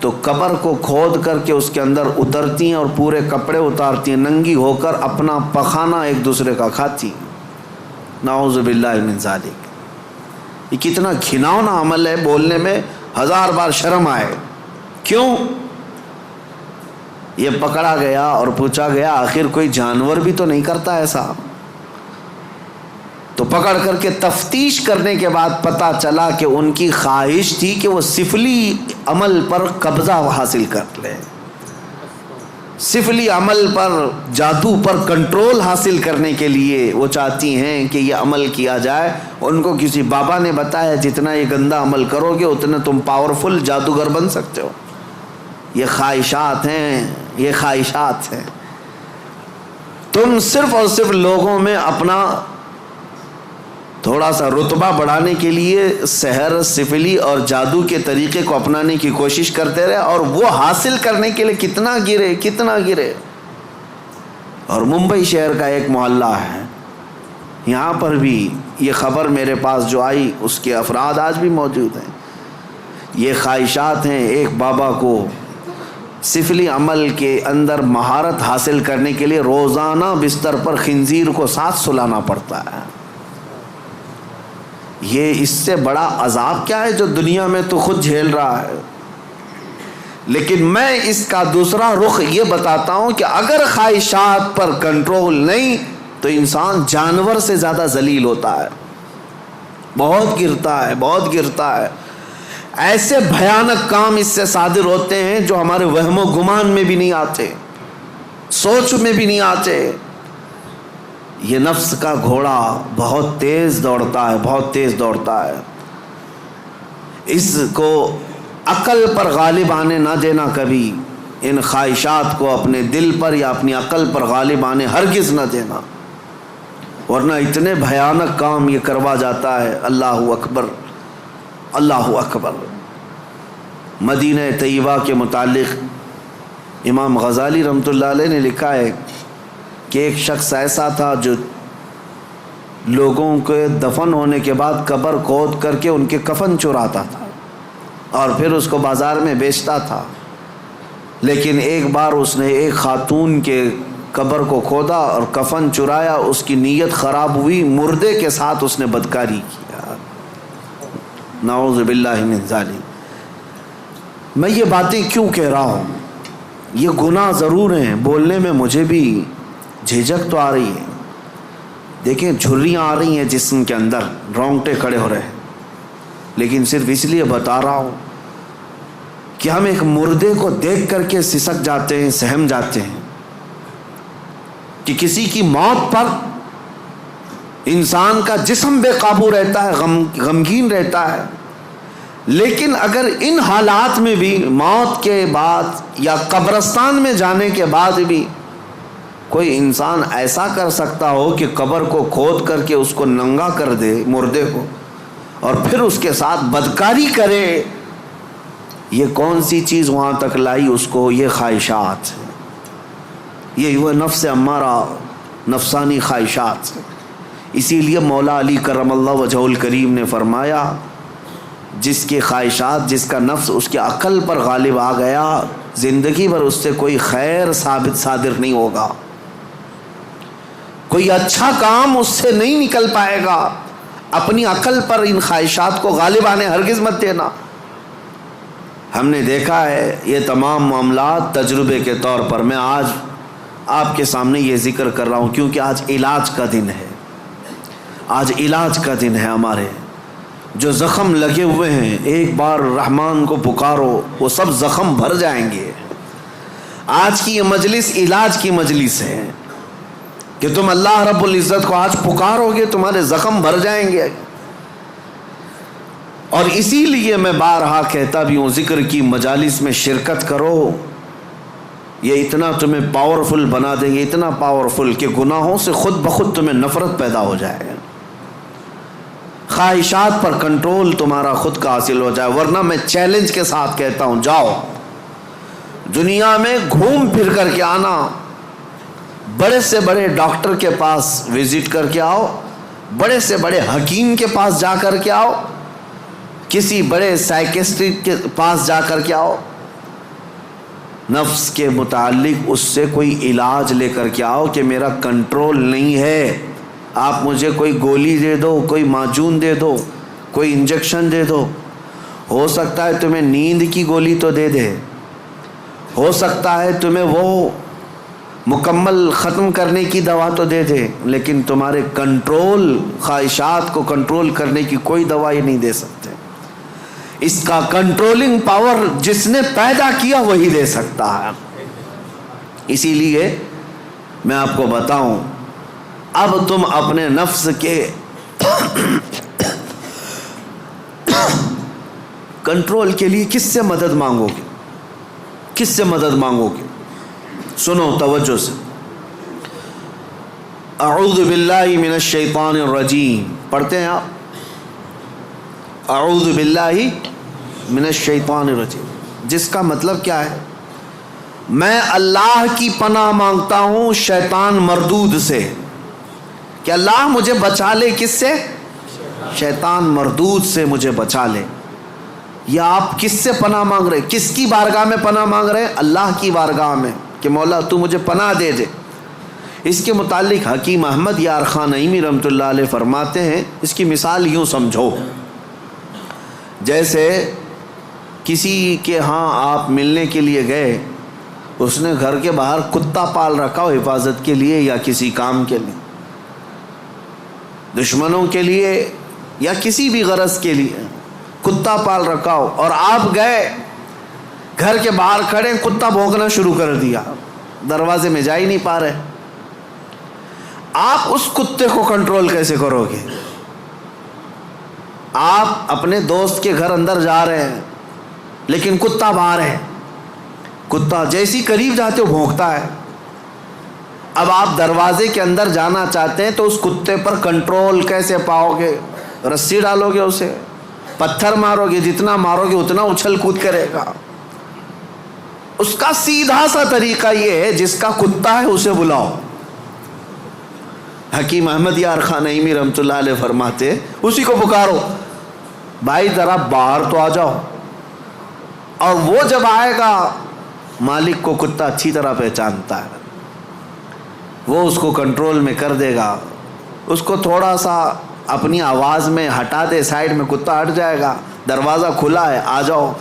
Speaker 1: تو قبر کو کھود کر کے اس کے اندر اترتی ہیں اور پورے کپڑے اتارتی ہیں, ننگی ہو کر اپنا پخانہ ایک دوسرے کا کھاتی. نعوذ باللہ من ذالک. یہ کتنا گھناؤنا عمل ہے, بولنے میں 1000 بار شرم آئے. کیوں؟ یہ پکڑا گیا اور پوچھا گیا آخر کوئی جانور بھی تو نہیں کرتا ایسا. تو پکڑ کر کے تفتیش کرنے کے بعد پتہ چلا کہ ان کی خواہش تھی کہ وہ سفلی عمل پر قبضہ حاصل کر لیں, سفلی عمل پر, جادو پر کنٹرول حاصل کرنے کے لیے وہ چاہتی ہیں کہ یہ عمل کیا جائے. ان کو کسی بابا نے بتایا جتنا یہ گندا عمل کرو گے اتنا تم پاورفل جادوگر بن سکتے ہو. یہ خواہشات ہیں, یہ خواہشات ہیں. تم صرف اور صرف لوگوں میں اپنا تھوڑا سا رتبہ بڑھانے کے لیے سحر, سفلی اور جادو کے طریقے کو اپنانے کی کوشش کرتے رہے, اور وہ حاصل کرنے کے لیے کتنا گرے. اور ممبئی شہر کا ایک محلہ ہے, یہاں پر بھی یہ خبر میرے پاس جو آئی اس کے افراد آج بھی موجود ہیں. یہ خواہشات ہیں. ایک بابا کو سفلی عمل کے اندر مہارت حاصل کرنے کے لیے روزانہ بستر پر خنزیر کو ساتھ سلانا پڑتا ہے. یہ اس سے بڑا عذاب کیا ہے جو دنیا میں تو خود جھیل رہا ہے. لیکن میں اس کا دوسرا رخ یہ بتاتا ہوں کہ اگر خواہشات پر کنٹرول نہیں تو انسان جانور سے زیادہ ذلیل ہوتا ہے, بہت گرتا ہے. ایسے بھیانک کام اس سے صادر ہوتے ہیں جو ہمارے وہم و گمان میں بھی نہیں آتے, سوچ میں بھی نہیں آتے. یہ نفس کا گھوڑا بہت تیز دوڑتا ہے. اس کو عقل پر غالب آنے نہ دینا کبھی. ان خواہشات کو اپنے دل پر یا اپنی عقل پر غالب آنے ہرگز نہ دینا, ورنہ اتنے بھیانک کام یہ کروا جاتا ہے. اللہ اکبر, اللہ اکبر. مدینہ طیبہ کے متعلق امام غزالی رحمۃ اللہ علیہ نے لکھا ہے کہ ایک شخص ایسا تھا جو لوگوں کے دفن ہونے کے بعد قبر کھود کر کے ان کے کفن چراتا تھا اور پھر اس کو بازار میں بیچتا تھا. لیکن ایک بار اس نے ایک خاتون کے قبر کو کھودا اور کفن چرایا, اس کی نیت خراب ہوئی, مردے کے ساتھ اس نے بدکاری کیا. نعوذ باللہ من ذالک. میں یہ باتیں کیوں کہہ رہا ہوں؟ یہ گناہ ضرور ہیں, بولنے میں مجھے بھی جھجک تو آ رہی ہے. دیکھیں جھریاں آ رہی ہیں جسم کے اندر, رونگٹے کھڑے ہو رہے ہیں, لیکن صرف اس لیے بتا رہا ہوں کہ ہم ایک مردے کو دیکھ کر کے سسک جاتے ہیں, سہم جاتے ہیں کہ کسی کی موت پر انسان کا جسم بے قابو رہتا ہے, غمگین رہتا ہے. لیکن اگر ان حالات میں بھی, موت کے بعد یا قبرستان میں جانے کے بعد بھی کوئی انسان ایسا کر سکتا ہو کہ قبر کو کھود کر کے اس کو ننگا کر دے مردے کو اور پھر اس کے ساتھ بدکاری کرے, یہ کون سی چیز وہاں تک لائی اس کو؟ یہ خواہشات, یہ وہ نفس امارہ, نفسانی خواہشات. اسی لیے مولا علی کرم اللہ وجہہ الکریم نے فرمایا جس کی خواہشات, جس کا نفس اس کی عقل پر غالب آ گیا, زندگی بھر اس سے کوئی خیر صادر نہیں ہوگا, کوئی اچھا کام اس سے نہیں نکل پائے گا. اپنی عقل پر ان خواہشات کو غالب آنے ہرگز مت دینا. ہم نے دیکھا ہے یہ تمام معاملات تجربے کے طور پر. میں آج آپ کے سامنے یہ ذکر کر رہا ہوں کیونکہ آج علاج کا دن ہے. آج علاج کا دن ہے ہمارے. جو زخم لگے ہوئے ہیں ایک بار رحمان کو پکارو وہ سب زخم بھر جائیں گے. آج کی یہ مجلس علاج کی مجلس ہے کہ تم اللہ رب العزت کو آج پکارو گے تمہارے زخم بھر جائیں گے. اور اسی لیے میں بارہا کہتا بھی ہوں ذکر کی مجالس میں شرکت کرو. یہ اتنا تمہیں پاورفل بنا دیں گے, اتنا پاورفل کہ گناہوں سے خود بخود تمہیں نفرت پیدا ہو جائے, خواہشات پر کنٹرول تمہارا خود کا حاصل ہو جائے. ورنہ میں چیلنج کے ساتھ کہتا ہوں جاؤ دنیا میں گھوم پھر کر کے آنا, بڑے سے بڑے ڈاکٹر کے پاس وزٹ کر کے آؤ, بڑے سے بڑے حکیم کے پاس جا کر کے آؤ, کسی بڑے سائیکسٹرسٹ کے پاس جا کر کے آؤ, نفس کے متعلق اس سے کوئی علاج لے کر کے آؤ کہ میرا کنٹرول نہیں ہے. آپ مجھے کوئی گولی دے دو, کوئی معجون دے دو, کوئی انجیکشن دے دو. ہو سکتا ہے تمہیں نیند کی گولی تو دے دے, ہو سکتا ہے تمہیں وہ مکمل ختم کرنے کی دوا تو دے دے, لیکن تمہارے کنٹرول, خواہشات کو کنٹرول کرنے کی کوئی دوا یہ نہیں دے سکتے. اس کا کنٹرولنگ پاور جس نے پیدا کیا وہی دے سکتا ہے. اسی لیے میں آپ کو بتاؤں, اب تم اپنے نفس کے کنٹرول کے لیے کس سے مدد مانگو گے, کس سے مدد مانگو گے؟ سنو توجہ سے. اعوذ باللہ من الشیطان الرجیم پڑھتے ہیں آپ, اعوذ باللہ من الشیطان الرجیم, جس کا مطلب کیا ہے؟ میں اللہ کی پناہ مانگتا ہوں شیطان مردود سے, کہ اللہ مجھے بچا لے. کس سے؟ شیطان مردود سے مجھے بچا لے. یا آپ کس سے پناہ مانگ رہے, کس کی بارگاہ میں پناہ مانگ رہے ہیں؟ اللہ کی بارگاہ میں, کہ مولا تو مجھے پناہ دے دے. اس کے متعلق حکیم احمد یار خان نعیمی رحمۃ اللہ علیہ فرماتے ہیں, اس کی مثال یوں سمجھو, جیسے کسی کے ہاں آپ ملنے کے لیے گئے, اس نے گھر کے باہر کتا پال رکھا ہو حفاظت کے لیے یا کسی کام کے لیے, دشمنوں کے لیے یا کسی بھی غرض کے لیے کتا پال رکھا ہو, اور آپ گئے گھر کے باہر کھڑے, کتا بھونکنا شروع کر دیا, دروازے میں جا ہی نہیں پا رہے. آپ اس کتے کو کنٹرول کیسے کرو گے؟ آپ اپنے دوست کے گھر اندر جا رہے ہیں لیکن کتا باہر ہے, کتا جیسی قریب جاتے ہو بھونکتا ہے. اب آپ دروازے کے اندر جانا چاہتے ہیں تو اس کتے پر کنٹرول کیسے پاؤ گے؟ رسی ڈالو گے, اسے پتھر مارو گے, جتنا مارو گے اتنا اچھل کود کرے گا. اس کا سیدھا سا طریقہ یہ ہے, جس کا کتا ہے اسے بلاؤ. حکیم احمد یار خان نعیمی رحمۃ اللہ علیہ فرماتے اسی کو پکارو, بھائی ذرا باہر تو آ جاؤ. اور وہ جب آئے گا, مالک کو کتا اچھی طرح پہچانتا ہے, وہ اس کو کنٹرول میں کر دے گا. اس کو تھوڑا سا اپنی آواز میں ہٹا دے, سائڈ میں, کتا ہٹ جائے گا, دروازہ کھلا ہے, آ جاؤ.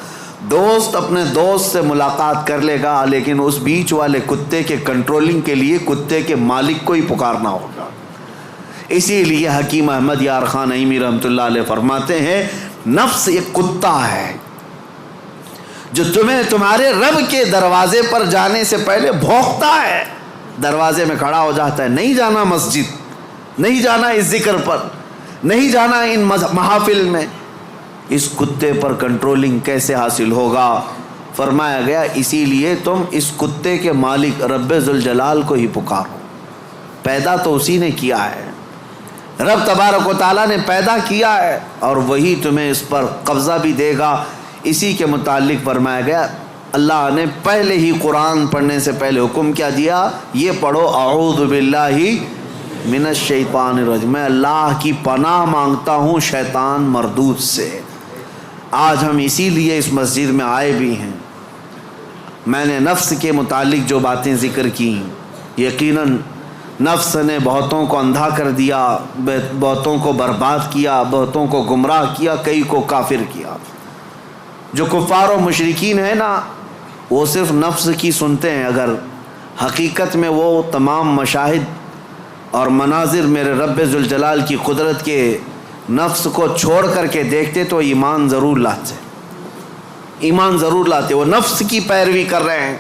Speaker 1: دوست اپنے دوست سے ملاقات کر لے گا, لیکن اس بیچ والے کتے کے کنٹرولنگ کے لیے کتے کے مالک کو ہی پکارنا ہوگا. اسی لیے حکیم احمد یار خان نعیمی رحمۃ اللہ علیہ فرماتے ہیں نفس ایک کتا ہے جو تمہیں تمہارے رب کے دروازے پر جانے سے پہلے بھونکتا ہے, دروازے میں کھڑا ہو جاتا ہے, نہیں جانا مسجد, نہیں جانا اس ذکر پر, نہیں جانا ان محافل میں. اس کتے پر کنٹرولنگ کیسے حاصل ہوگا؟ فرمایا گیا اسی لیے تم اس کتے کے مالک رب ذوالجلال کو ہی پکارو. پیدا تو اسی نے کیا ہے, رب تبارک و تعالیٰ نے پیدا کیا ہے, اور وہی تمہیں اس پر قبضہ بھی دے گا. اسی کے متعلق فرمایا گیا اللہ نے پہلے ہی قرآن پڑھنے سے پہلے حکم کیا دیا, یہ پڑھو اعوذ باللہ من الشیطان الرجیم, میں اللہ کی پناہ مانگتا ہوں شیطان مردود سے. آج ہم اسی لیے اس مسجد میں آئے بھی ہیں. میں نے نفس کے متعلق جو باتیں ذکر کی, یقیناً نفس نے بہتوں کو اندھا کر دیا, بہتوں کو برباد کیا, بہتوں کو گمراہ کیا, کئی کو کافر کیا. جو کفار و مشرکین ہیں نا, وہ صرف نفس کی سنتے ہیں, اگر حقیقت میں وہ تمام مشاہد اور مناظر میرے رب ذوالجلال کی قدرت کے نفس کو چھوڑ کر کے دیکھتے تو ایمان ضرور لاتے، ایمان ضرور لاتے۔ وہ نفس کی پیروی کر رہے ہیں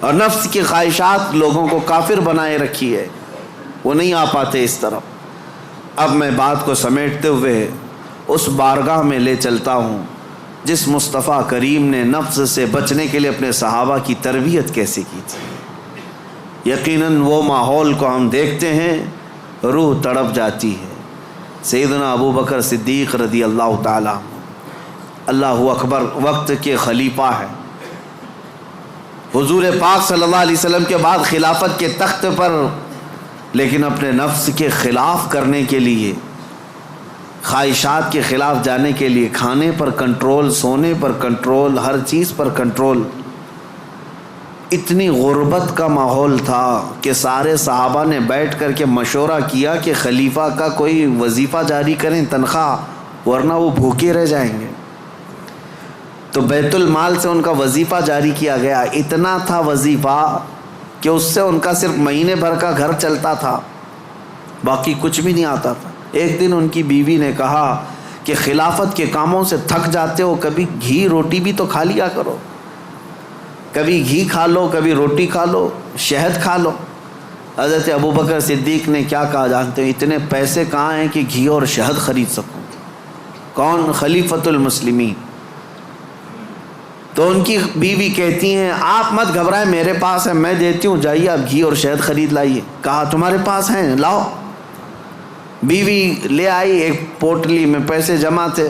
Speaker 1: اور نفس کی خواہشات لوگوں کو کافر بنائے رکھی ہے، وہ نہیں آ پاتے اس طرف۔ اب میں بات کو سمیٹتے ہوئے اس بارگاہ میں لے چلتا ہوں جس مصطفیٰ کریم نے نفس سے بچنے کے لیے اپنے صحابہ کی تربیت کیسے کی تھی۔ یقیناً وہ ماحول کو ہم دیکھتے ہیں، روح تڑپ جاتی ہے۔ سیدنا ابو بکر صدیق رضی اللہ تعالیٰ، اللہ اکبر، وقت کے خلیفہ ہیں، حضور پاک صلی اللہ علیہ وسلم کے بعد خلافت کے تخت پر، لیکن اپنے نفس کے خلاف کرنے کے لیے، خواہشات کے خلاف جانے کے لیے، کھانے پر کنٹرول، سونے پر کنٹرول، ہر چیز پر کنٹرول۔ اتنی غربت کا ماحول تھا کہ سارے صحابہ نے بیٹھ کر کے مشورہ کیا کہ خلیفہ کا کوئی وظیفہ جاری کریں، تنخواہ، ورنہ وہ بھوکے رہ جائیں گے۔ تو بیت المال سے ان کا وظیفہ جاری کیا گیا۔ اتنا تھا وظیفہ کہ اس سے ان کا صرف مہینے بھر کا گھر چلتا تھا، باقی کچھ بھی نہیں آتا تھا۔ ایک دن ان کی بیوی نے کہا کہ خلافت کے کاموں سے تھک جاتے ہو، کبھی گھی روٹی بھی تو کھا لیا کرو، کبھی گھی کھا لو، کبھی روٹی کھا لو، شہد کھا لو۔ حضرت ابوبکر صدیق نے کیا کہا جانتے ہیں؟ اتنے پیسے کہاں ہیں کہ گھی اور شہد خرید سکوں؟ کون؟ خلیفۃ المسلمین۔ تو ان کی بیوی کہتی ہیں آپ مت گھبرائیں، میرے پاس ہے، میں دیتی ہوں، جائیے آپ گھی اور شہد خرید لائیے۔ کہا تمہارے پاس ہیں، لاؤ۔ بیوی لے آئی، ایک پوٹلی میں پیسے جمع تھے۔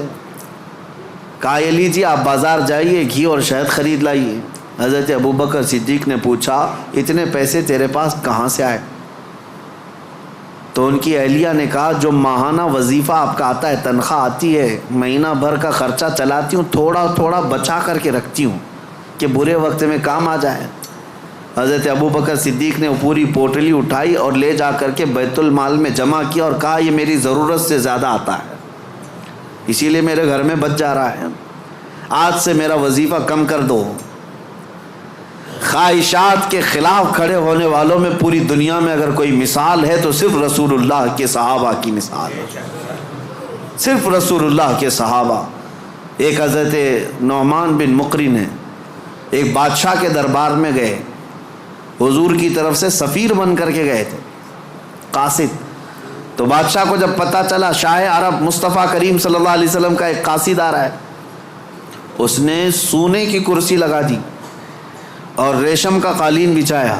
Speaker 1: کہا یہ لیجیے، آپ بازار جائیے، گھی اور شہد خرید لائیے۔ حضرت ابوبکر صدیق نے پوچھا اتنے پیسے تیرے پاس کہاں سے آئے؟ تو ان کی اہلیہ نے کہا جو ماہانہ وظیفہ آپ کا آتا ہے، تنخواہ آتی ہے، مہینہ بھر کا خرچہ چلاتی ہوں، تھوڑا تھوڑا بچا کر کے رکھتی ہوں کہ برے وقت میں کام آ جائے۔ حضرت ابوبکر صدیق نے وہ پوری پوٹلی اٹھائی اور لے جا کر کے بیت المال میں جمع کیا اور کہا یہ میری ضرورت سے زیادہ آتا ہے، اسی لیے میرے گھر میں بچ جا رہا ہے، آج سے میرا وظیفہ کم کر دو۔ خواہشات کے خلاف کھڑے ہونے والوں میں پوری دنیا میں اگر کوئی مثال ہے تو صرف رسول اللہ کے صحابہ کی مثال ہے، صرف رسول اللہ کے صحابہ۔ ایک حضرت نعمان بن مقرن ہے، ایک بادشاہ کے دربار میں گئے، حضور کی طرف سے سفیر بن کر کے گئے تھے، قاصد۔ تو بادشاہ کو جب پتہ چلا شاہ عرب مصطفیٰ کریم صلی اللہ علیہ وسلم کا ایک قاصد آ رہا ہے، اس نے سونے کی کرسی لگا دی اور ریشم کا قالین بچھایا۔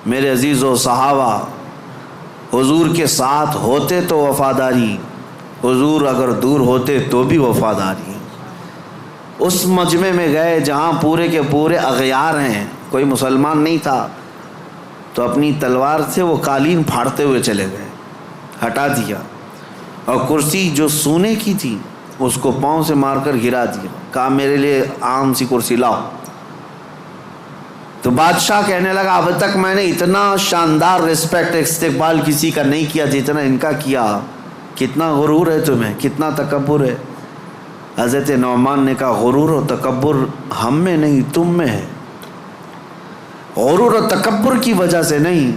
Speaker 1: میرے عزیز و صحابہ، حضور کے ساتھ ہوتے تو وفاداری، حضور اگر دور ہوتے تو بھی وفاداری۔ اس مجمع میں گئے جہاں پورے کے پورے اغیار ہیں، کوئی مسلمان نہیں تھا، تو اپنی تلوار سے وہ قالین پھاڑتے ہوئے چلے گئے، ہٹا دیا، اور کرسی جو سونے کی تھی اس کو پاؤں سے مار کر گرا دیا، کہا میرے لیے عام سی کرسی لاؤ۔ تو بادشاہ کہنے لگا اب تک میں نے اتنا شاندار رسپیکٹ استقبال کسی کا نہیں کیا جتنا ان کا کیا، کتنا غرور ہے تمہیں، کتنا تکبر ہے۔ حضرت نعمان نے کہا غرور و تکبر ہم میں نہیں تم میں ہے، غرور و تکبر کی وجہ سے نہیں۔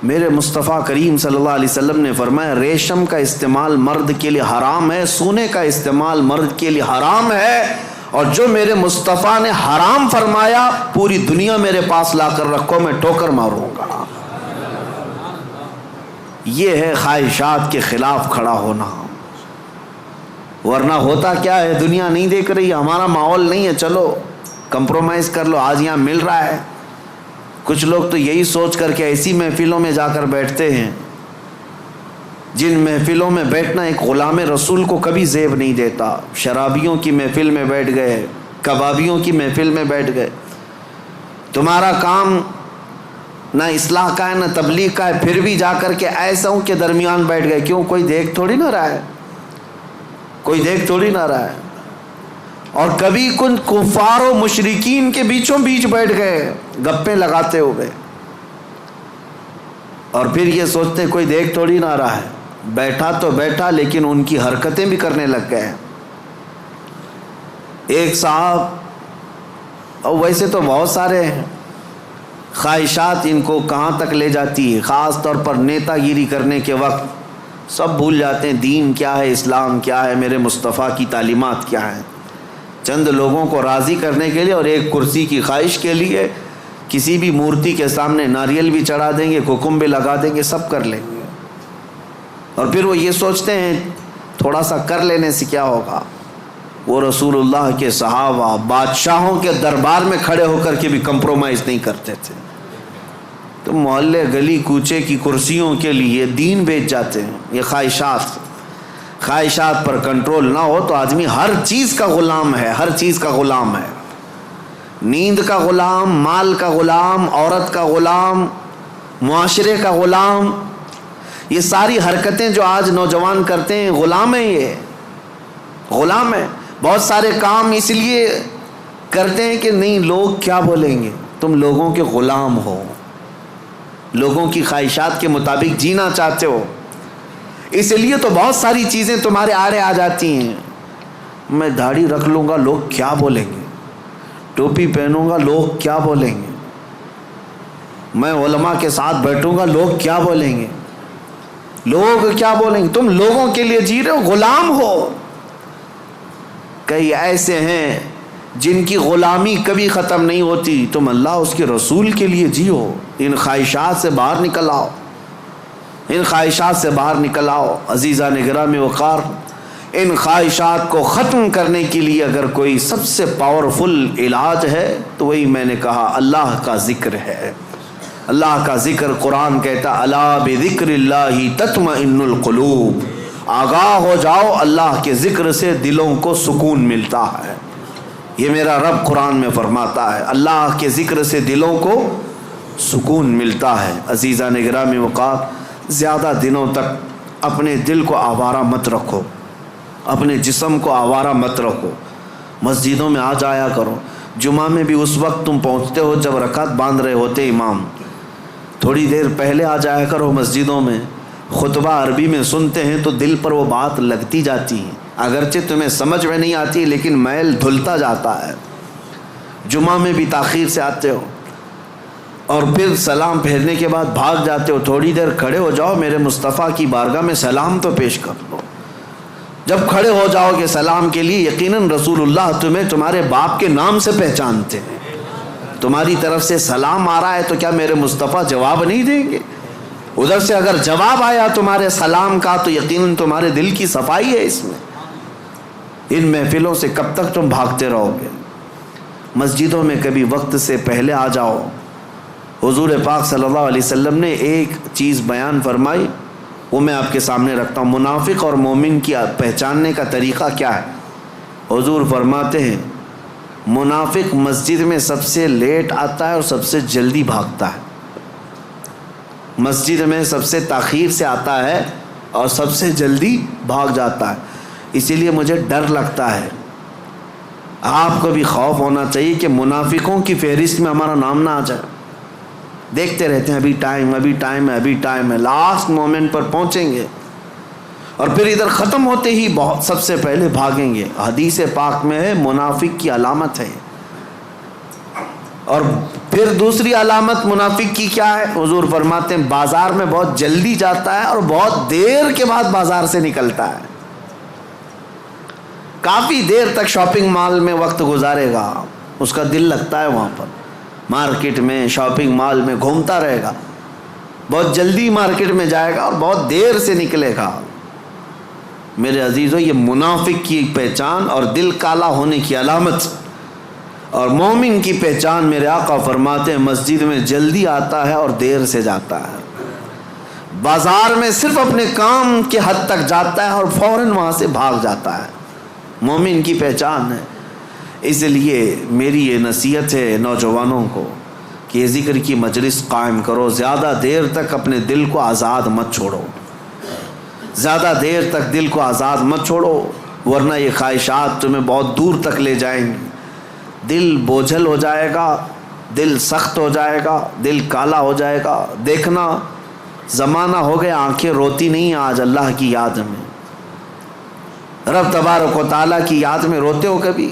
Speaker 1: میرے مصطفیٰ کریم صلی اللہ علیہ وسلم نے فرمایا ریشم کا استعمال مرد کے لیے حرام ہے، سونے کا استعمال مرد کے لیے حرام ہے، اور جو میرے مصطفیٰ نے حرام فرمایا پوری دنیا میرے پاس لا کر رکھو، میں ٹھوکر ماروں گا۔ یہ ہے خواہشات کے خلاف کھڑا ہونا۔ ورنہ ہوتا کیا ہے، دنیا نہیں دیکھ رہی، ہمارا ماحول نہیں ہے، چلو کمپرومائز کر لو، آج یہاں مل رہا ہے۔ کچھ لوگ تو یہی سوچ کر کے ایسی محفلوں میں جا کر بیٹھتے ہیں جن محفلوں میں بیٹھنا ایک غلام رسول کو کبھی زیب نہیں دیتا۔ شرابیوں کی محفل میں بیٹھ گئے، کبابیوں کی محفل میں بیٹھ گئے، تمہارا کام نہ اصلاح کا ہے نہ تبلیغ کا ہے، پھر بھی جا کر کے ایسوں کے درمیان بیٹھ گئے۔ کیوں؟ کوئی دیکھ تھوڑی نہ رہا ہے، کوئی دیکھ تھوڑی نہ رہا ہے۔ اور کبھی کن کفار و مشرکین کے بیچوں بیچ بیٹھ گئے گپیں لگاتے ہوئے، اور پھر یہ سوچتے کوئی دیکھ تھوڑی نہ رہا ہے۔ بیٹھا تو بیٹھا لیکن ان کی حرکتیں بھی کرنے لگ گئے۔ ایک صاحب، اور ویسے تو بہت سارے ہیں، خواہشات ان کو کہاں تک لے جاتی ہے، خاص طور پر نیتا گیری کرنے کے وقت سب بھول جاتے ہیں دین کیا ہے، اسلام کیا ہے، میرے مصطفیٰ کی تعلیمات کیا ہیں۔ چند لوگوں کو راضی کرنے کے لیے اور ایک کرسی کی خواہش کے لیے کسی بھی مورتی کے سامنے ناریل بھی چڑھا دیں گے، حکم بھی لگا دیں گے، سب کر لیں گے، اور پھر وہ یہ سوچتے ہیں تھوڑا سا کر لینے سے کیا ہوگا۔ وہ رسول اللہ کے صحابہ بادشاہوں کے دربار میں کھڑے ہو کر کے بھی کمپرومائز نہیں کرتے تھے، تو محلے گلی کوچے کی کرسیوں کے لیے دین بیچ جاتے ہیں۔ یہ خواہشات پر کنٹرول نہ ہو تو آدمی ہر چیز کا غلام ہے، ہر چیز کا غلام ہے، نیند کا غلام، مال کا غلام، عورت کا غلام، معاشرے کا غلام۔ یہ ساری حرکتیں جو آج نوجوان کرتے ہیں غلام ہیں، یہ غلام ہے۔ بہت سارے کام اس لیے کرتے ہیں کہ نہیں لوگ کیا بولیں گے، تم لوگوں کے غلام ہو، لوگوں کی خواہشات کے مطابق جینا چاہتے ہو، اس لیے تو بہت ساری چیزیں تمہارے آڑے آ جاتی ہیں۔ میں داڑھی رکھ لوں گا لوگ کیا بولیں گے، ٹوپی پہنوں گا لوگ کیا بولیں گے، میں علماء کے ساتھ بیٹھوں گا لوگ کیا بولیں گے، لوگ کیا بولیں گے۔ تم لوگوں کے لیے جی رہے ہو، غلام ہو۔ کئی ایسے ہیں جن کی غلامی کبھی ختم نہیں ہوتی، تم اللہ اس کے رسول کے لیے جیو۔ ان خواہشات سے باہر نکل آؤ، ان خواہشات سے باہر نکل آؤ۔ عزیزان گرامی وقار، ان خواہشات کو ختم کرنے کے لیے اگر کوئی سب سے پاورفل علاج ہے تو وہی میں نے کہا اللہ کا ذکر ہے۔ اللہ کا ذکر، قرآن کہتا الا بذکر اللہ تطمئن القلوب، آگاہ ہو جاؤ اللہ کے ذکر سے دلوں کو سکون ملتا ہے۔ یہ میرا رب قرآن میں فرماتا ہے، اللہ کے ذکر سے دلوں کو سکون ملتا ہے۔ عزیزان گرامی وقار، زیادہ دنوں تک اپنے دل کو آوارہ مت رکھو، اپنے جسم کو آوارہ مت رکھو۔ مسجدوں میں آ جایا کرو، جمعہ میں بھی اس وقت تم پہنچتے ہو جب رکعت باندھ رہے ہوتے امام، تھوڑی دیر پہلے آ جایا کرو مسجدوں میں۔ خطبہ عربی میں سنتے ہیں تو دل پر وہ بات لگتی جاتی ہے، اگرچہ تمہیں سمجھ میں نہیں آتی لیکن میل دھلتا جاتا ہے۔ جمعہ میں بھی تاخیر سے آتے ہو اور پھر سلام پھیرنے کے بعد بھاگ جاتے ہو، تھوڑی دیر کھڑے ہو جاؤ، میرے مصطفیٰ کی بارگاہ میں سلام تو پیش کر لو۔ جب کھڑے ہو جاؤ گے سلام کے لیے، یقیناً رسول اللہ تمہیں تمہارے باپ کے نام سے پہچانتے ہیں۔ تمہاری طرف سے سلام آ رہا ہے تو کیا میرے مصطفیٰ جواب نہیں دیں گے؟ ادھر سے اگر جواب آیا تمہارے سلام کا تو یقیناً تمہارے دل کی صفائی ہے اس میں۔ ان محفلوں سے کب تک تم بھاگتے رہو گے؟ مسجدوں میں کبھی وقت سے پہلے آ جاؤ۔ حضور پاک صلی اللہ علیہ وسلم نے ایک چیز بیان فرمائی، وہ میں آپ کے سامنے رکھتا ہوں۔ منافق اور مومن کی پہچاننے کا طریقہ کیا ہے؟ حضور فرماتے ہیں منافق مسجد میں سب سے لیٹ آتا ہے اور سب سے جلدی بھاگتا ہے، مسجد میں سب سے تاخیر سے آتا ہے اور سب سے جلدی بھاگ جاتا ہے۔ اسی لیے مجھے ڈر لگتا ہے، آپ کو بھی خوف ہونا چاہیے کہ منافقوں کی فہرست میں ہمارا نام نہ آ جائے۔ دیکھتے رہتے ہیں ابھی ٹائم ہے، ابھی ٹائم ہے، ابھی ٹائم ہے، لاسٹ مومنٹ پر پہنچیں گے اور پھر ادھر ختم ہوتے ہی بہت سب سے پہلے بھاگیں گے۔ حدیث پاک میں ہے منافق کی علامت ہے۔ اور پھر دوسری علامت منافق کی کیا ہے؟ حضور فرماتے ہیں بازار میں بہت جلدی جاتا ہے اور بہت دیر کے بعد بازار سے نکلتا ہے، کافی دیر تک شاپنگ مال میں وقت گزارے گا، اس کا دل لگتا ہے وہاں پر، مارکیٹ میں شاپنگ مال میں گھومتا رہے گا، بہت جلدی مارکیٹ میں جائے گا اور بہت دیر سے نکلے گا۔ میرے عزیزو، یہ منافق کی پہچان اور دل کالا ہونے کی علامت، اور مومن کی پہچان میرے آقا فرماتے ہیں مسجد میں جلدی آتا ہے اور دیر سے جاتا ہے، بازار میں صرف اپنے کام کے حد تک جاتا ہے اور فوراً وہاں سے بھاگ جاتا ہے۔ مومن کی پہچان ہے۔ اس لیے میری یہ نصیحت ہے نوجوانوں کو کہ یہ ذکر کی مجلس قائم کرو، زیادہ دیر تک اپنے دل کو آزاد مت چھوڑو، زیادہ دیر تک دل کو آزاد مت چھوڑو، ورنہ یہ خواہشات تمہیں بہت دور تک لے جائیں گی۔ دل بوجھل ہو جائے گا، دل سخت ہو جائے گا، دل کالا ہو جائے گا۔ دیکھنا زمانہ ہو گیا آنکھیں روتی نہیں آج اللہ کی یاد میں، رب تبارک و تعالیٰ کی یاد میں روتے ہو کبھی؟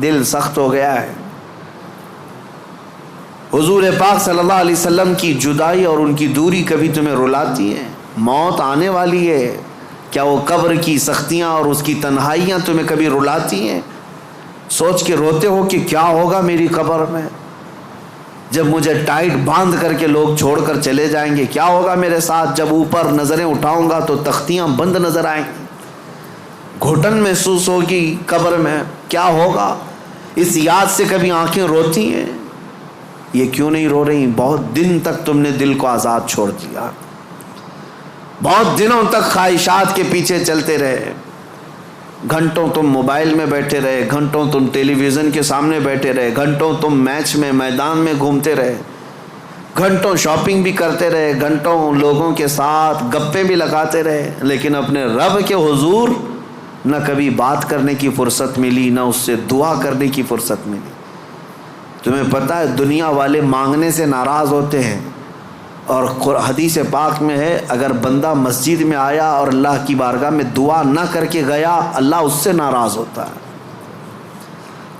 Speaker 1: دل سخت ہو گیا ہے۔ حضور پاک صلی اللہ علیہ وسلم کی جدائی اور ان کی دوری کبھی تمہیں رلاتی ہے؟ موت آنے والی ہے، کیا وہ قبر کی سختیاں اور اس کی تنہائیاں تمہیں کبھی رلاتی ہیں؟ سوچ کے روتے ہو کہ کیا ہوگا میری قبر میں، جب مجھے ٹائٹ باندھ کر کے لوگ چھوڑ کر چلے جائیں گے؟ کیا ہوگا میرے ساتھ جب اوپر نظریں اٹھاؤں گا تو تختیاں بند نظر آئیں گی، گھٹن محسوس ہوگی قبر میں؟ کیا ہوگا؟ اس یاد سے کبھی آنکھیں روتی ہیں؟ یہ کیوں نہیں رو رہی؟ بہت دن تک تم نے دل کو آزاد چھوڑ دیا، بہت دنوں تک خواہشات کے پیچھے چلتے رہے، گھنٹوں تم موبائل میں بیٹھے رہے، گھنٹوں تم ٹیلی ویژن کے سامنے بیٹھے رہے، گھنٹوں تم میچ میں میدان میں گھومتے رہے، گھنٹوں شاپنگ بھی کرتے رہے، گھنٹوں لوگوں کے ساتھ گپیں بھی لگاتے رہے، لیکن اپنے رب کے حضور نہ کبھی بات کرنے کی فرصت ملی، نہ اس سے دعا کرنے کی فرصت ملی۔ تمہیں پتہ ہے دنیا والے مانگنے سے ناراض ہوتے ہیں، اور حدیث پاک میں ہے اگر بندہ مسجد میں آیا اور اللہ کی بارگاہ میں دعا نہ کر کے گیا، اللہ اس سے ناراض ہوتا ہے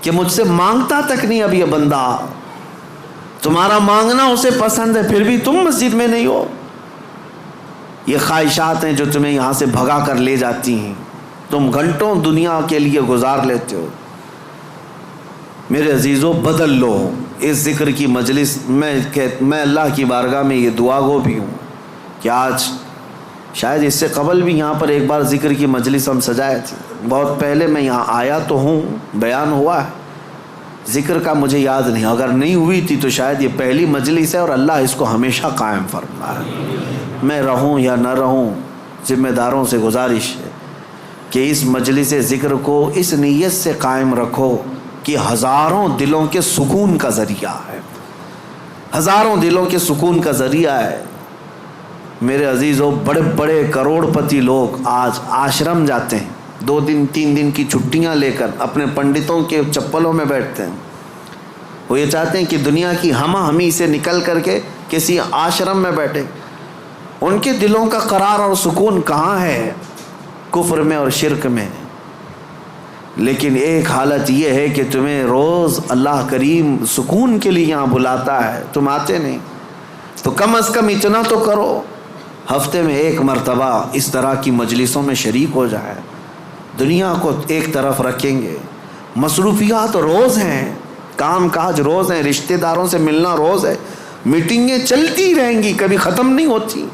Speaker 1: کہ مجھ سے مانگتا تک نہیں اب یہ بندہ، تمہارا مانگنا اسے پسند ہے پھر بھی تم مسجد میں نہیں ہو۔ یہ خواہشات ہیں جو تمہیں یہاں سے بھگا کر لے جاتی ہیں، تم گھنٹوں دنیا کے لیے گزار لیتے ہو۔ میرے عزیزوں بدل لو اس ذکر کی مجلس میں اللہ کی بارگاہ میں یہ دعا گو بھی ہوں کہ آج شاید اس سے قبل بھی یہاں پر ایک بار ذکر کی مجلس ہم سجائے تھے، بہت پہلے میں یہاں آیا تو ہوں، بیان ہوا ہے، ذکر کا مجھے یاد نہیں، اگر نہیں ہوئی تھی تو شاید یہ پہلی مجلس ہے، اور اللہ اس کو ہمیشہ قائم فرمائے۔ میں رہوں یا نہ رہوں، ذمہ داروں سے گزارش ہے کہ اس مجلس ذکر کو اس نیت سے قائم رکھو کہ ہزاروں دلوں کے سکون کا ذریعہ ہے، ہزاروں دلوں کے سکون کا ذریعہ ہے۔ میرے عزیزوں بڑے بڑے کروڑ پتی لوگ آج آشرم جاتے ہیں، 2 دن 3 دن کی چھٹیاں لے کر اپنے پنڈتوں کے چپلوں میں بیٹھتے ہیں، وہ یہ چاہتے ہیں کہ دنیا کی ہمہ ہمی سے نکل کر کے کسی آشرم میں بیٹھے۔ ان کے دلوں کا قرار اور سکون کہاں ہے؟ کفر میں اور شرک میں۔ لیکن ایک حالت یہ ہے کہ تمہیں روز اللہ کریم سکون کے لیے یہاں بلاتا ہے، تم آتے نہیں، تو کم از کم اتنا تو کرو، ہفتے میں 1 مرتبہ اس طرح کی مجلسوں میں شریک ہو جائے۔ دنیا کو ایک طرف رکھیں گے، مصروفیات روز ہیں، کام کاج روز ہیں، رشتہ داروں سے ملنا روز ہے، میٹنگیں چلتی رہیں گی، کبھی ختم نہیں ہوتی،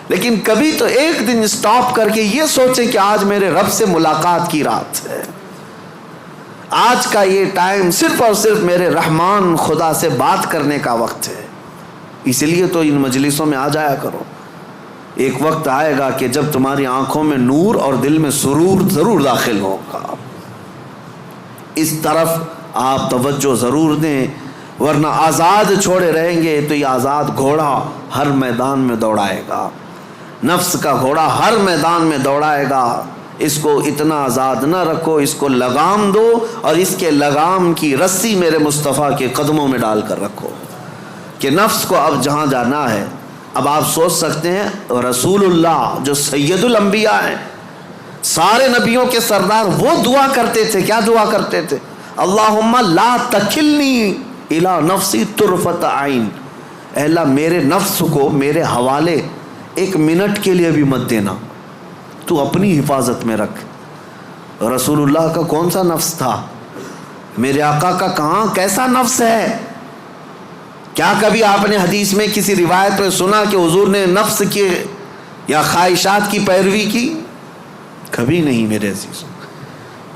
Speaker 1: لیکن کبھی تو ایک دن سٹاپ کر کے یہ سوچیں کہ آج میرے رب سے ملاقات کی رات ہے، آج کا یہ ٹائم صرف اور صرف میرے رحمان خدا سے بات کرنے کا وقت ہے۔ اس لیے تو ان مجلسوں میں آ جایا کرو۔ ایک وقت آئے گا کہ جب تمہاری آنکھوں میں نور اور دل میں سرور ضرور داخل ہوگا، اس طرف آپ توجہ ضرور دیں، ورنہ آزاد چھوڑے رہیں گے تو یہ آزاد گھوڑا ہر میدان میں دوڑائے گا، نفس کا گھوڑا ہر میدان میں دوڑائے گا۔ اس کو اتنا آزاد نہ رکھو، اس کو لگام دو، اور اس کے لگام کی رسی میرے مصطفیٰ کے قدموں میں ڈال کر رکھو کہ نفس کو اب جہاں جانا ہے۔ اب آپ سوچ سکتے ہیں رسول اللہ جو سید الانبیاء ہیں، سارے نبیوں کے سردار، وہ دعا کرتے تھے، کیا دعا کرتے تھے؟ اللہم لا تکلنی الی نفسی طرفۃ عین، اے اللہ میرے نفس کو میرے حوالے 1 منٹ کے لیے بھی مت دینا، تو اپنی حفاظت میں رکھ۔ رسول اللہ کا کون سا نفس تھا؟ میرے آقا کا کیسا نفس ہے؟ کیا کبھی آپ نے حدیث میں کسی روایت میں سنا کہ حضور نے نفس کی یا خواہشات کی پیروی کی؟ کبھی نہیں میرے عزیزوں۔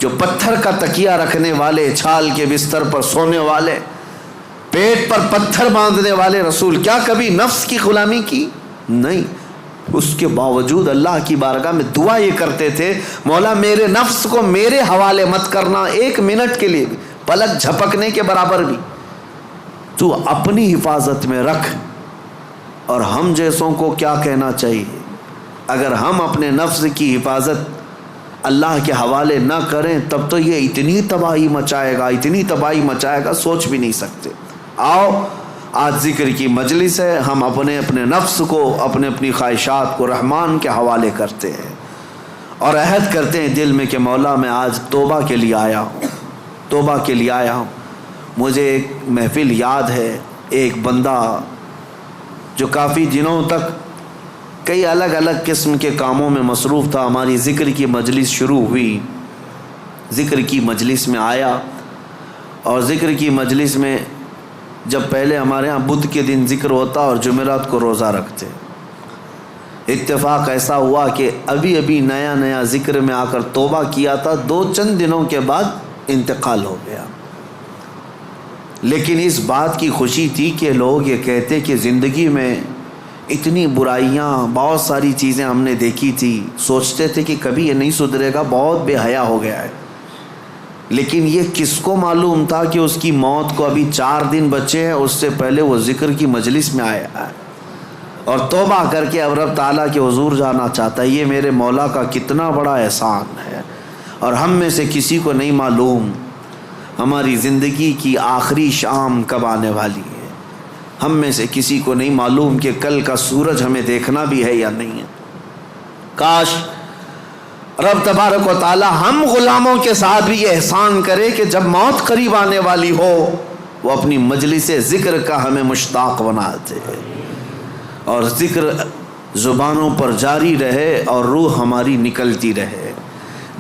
Speaker 1: جو پتھر کا تکیہ رکھنے والے، چھال کے بستر پر سونے والے، پیٹ پر پتھر باندھنے والے رسول، کیا کبھی نفس کی غلامی کی؟ نہیں۔ اس کے باوجود اللہ کی بارگاہ میں دعا یہ کرتے تھے، مولا میرے نفس کو میرے حوالے مت کرنا 1 منٹ کے لیے بھی، پلک جھپکنے کے برابر بھی، تو اپنی حفاظت میں رکھ۔ اور ہم جیسوں کو کیا کہنا چاہیے؟ اگر ہم اپنے نفس کی حفاظت اللہ کے حوالے نہ کریں تب تو یہ اتنی تباہی مچائے گا، اتنی تباہی مچائے گا، سوچ بھی نہیں سکتے۔ آؤ آج ذکر کی مجلس ہے، ہم اپنے نفس کو، اپنی خواہشات کو رحمان کے حوالے کرتے ہیں اور عہد کرتے ہیں دل میں کہ مولا میں آج توبہ کے لیے آیا ہوں، توبہ کے لیے آیا ہوں۔ مجھے ایک محفل یاد ہے ایک بندہ جو کافی دنوں تک کئی الگ الگ قسم کے کاموں میں مصروف تھا، ہماری ذکر کی مجلس شروع ہوئی، ذکر کی مجلس میں آیا، اور ذکر کی مجلس میں جب پہلے ہمارے ہاں بدھ کے دن ذکر ہوتا اور جمعرات کو روزہ رکھتے، اتفاق ایسا ہوا کہ ابھی نیا نیا ذکر میں آ کر توبہ کیا تھا، چند دنوں کے بعد انتقال ہو گیا۔ لیکن اس بات کی خوشی تھی کہ لوگ یہ کہتے کہ زندگی میں اتنی برائیاں، بہت ساری چیزیں ہم نے دیکھی تھی، سوچتے تھے کہ کبھی یہ نہیں سدھرے گا، بہت بے حیا ہو گیا ہے۔ لیکن یہ کس کو معلوم تھا کہ اس کی موت کو ابھی 4 دن بچے ہیں، اس سے پہلے وہ ذکر کی مجلس میں آیا ہے اور توبہ کر کے اب رب تعالیٰ کے حضور جانا چاہتا ہے۔ یہ میرے مولا کا کتنا بڑا احسان ہے، اور ہم میں سے کسی کو نہیں معلوم ہماری زندگی کی آخری شام کب آنے والی ہے۔ ہم میں سے کسی کو نہیں معلوم کہ کل کا سورج ہمیں دیکھنا بھی ہے یا نہیں ہے۔ کاش رب تبارک و تعالی ہم غلاموں کے ساتھ بھی یہ احسان کرے کہ جب موت قریب آنے والی ہو وہ اپنی مجلس ذکر کا ہمیں مشتاق بناتے اور ذکر زبانوں پر جاری رہے اور روح ہماری نکلتی رہے۔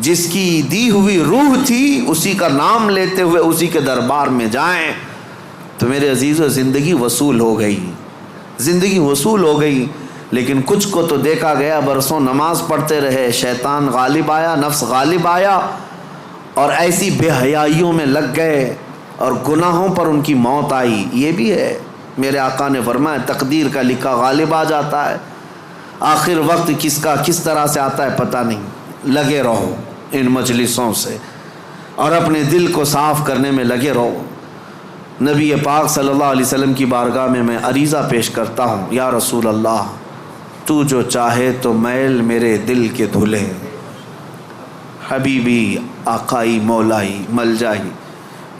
Speaker 1: جس کی دی ہوئی روح تھی اسی کا نام لیتے ہوئے اسی کے دربار میں جائیں تو میرے عزیزو زندگی وصول ہو گئی، زندگی وصول ہو گئی۔ لیکن کچھ کو تو دیکھا گیا برسوں نماز پڑھتے رہے، شیطان غالب آیا، نفس غالب آیا اور ایسی بے حیائیوں میں لگ گئے اور گناہوں پر ان کی موت آئی۔ یہ بھی ہے، میرے آقا نے فرمایا تقدیر کا لکھا غالب آ جاتا ہے، آخر وقت کس کا کس طرح سے آتا ہے پتہ نہیں۔ لگے رہو ان مجلسوں سے اور اپنے دل کو صاف کرنے میں لگے رہو۔ نبی پاک صلی اللہ علیہ وسلم کی بارگاہ میں عریضہ پیش کرتا ہوں، یا رسول اللہ تو جو چاہے تو میل میرے دل کے دھلے، حبیبی آقائی مولائی ملجائی،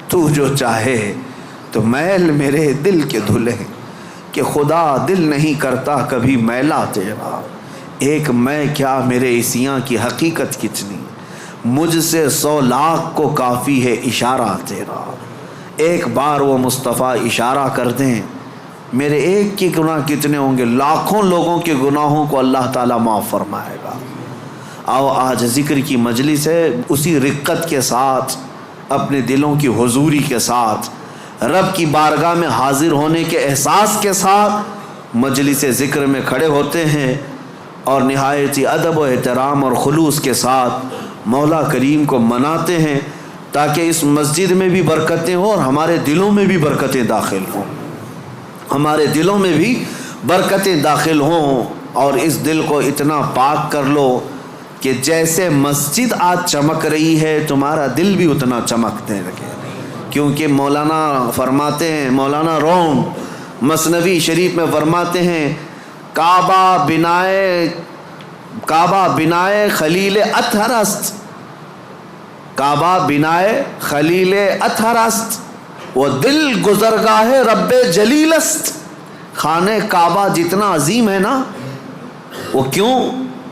Speaker 1: تو جو چاہے تو میل میرے دل کے دھلے، کہ خدا دل نہیں کرتا کبھی میلا تیرا، ایک میں کیا میرے عصیاں کی حقیقت کتنی، مجھ سے 100 لاکھ کو کافی ہے اشارہ تیرا، ایک بار وہ مصطفیٰ اشارہ کر دیں میرے ایک کے گناہ کتنے ہوں گے، لاکھوں لوگوں کے گناہوں کو اللہ تعالیٰ معاف فرمائے گا۔ آؤ آج ذکر کی مجلس ہے، اسی رقت کے ساتھ اپنے دلوں کی حضوری کے ساتھ رب کی بارگاہ میں حاضر ہونے کے احساس کے ساتھ مجلس ذکر میں کھڑے ہوتے ہیں اور نہایت ہی ادب و احترام اور خلوص کے ساتھ مولا کریم کو مناتے ہیں تاکہ اس مسجد میں بھی برکتیں ہوں اور ہمارے دلوں میں بھی برکتیں داخل ہوں، ہمارے دلوں میں بھی برکتیں داخل ہوں، اور اس دل کو اتنا پاک کر لو کہ جیسے مسجد آج چمک رہی ہے تمہارا دل بھی اتنا چمکنے لگے۔ کیونکہ مولانا فرماتے ہیں، مولانا روم مثنوی شریف میں فرماتے ہیں کعبہ بنائے خلیل اطہر است، کعبہ بنائے خلیل اطہر است، وہ دل گزرگاہ رب جلیل است۔ خانہ کعبہ جتنا عظیم ہے نا، وہ کیوں؟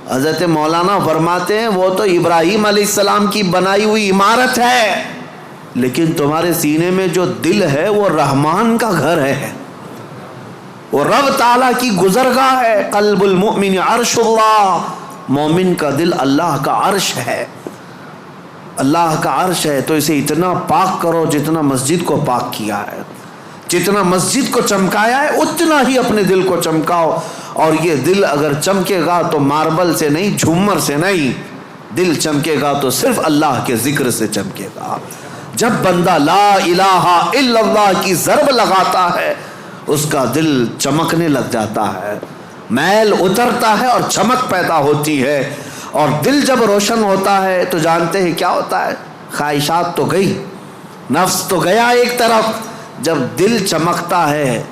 Speaker 1: حضرت مولانا فرماتے ہیں وہ تو ابراہیم علیہ السلام کی بنائی ہوئی عمارت ہے، لیکن تمہارے سینے میں جو دل ہے وہ رحمان کا گھر ہے، وہ رب تعالیٰ کی گزرگاہ ہے۔ قلب المؤمن عرش اللہ، مومن کا دل اللہ کا عرش ہے، اللہ کا عرش ہے۔ تو اسے اتنا پاک کرو جتنا مسجد کو پاک کیا ہے، جتنا مسجد کو چمکایا ہے اتنا ہی اپنے دل کو چمکاؤ۔ اور یہ دل اگر چمکے گا تو ماربل سے نہیں، جھومر سے نہیں، دل چمکے گا تو صرف اللہ کے ذکر سے چمکے گا۔ جب بندہ لا الہ الا اللہ کی ضرب لگاتا ہے اس کا دل چمکنے لگ جاتا ہے، میل اترتا ہے اور چمک پیدا ہوتی ہے، اور دل جب روشن ہوتا ہے تو جانتے ہیں کیا ہوتا ہے، خواہشات تو گئی، نفس تو گیا ایک طرف، جب دل چمکتا ہے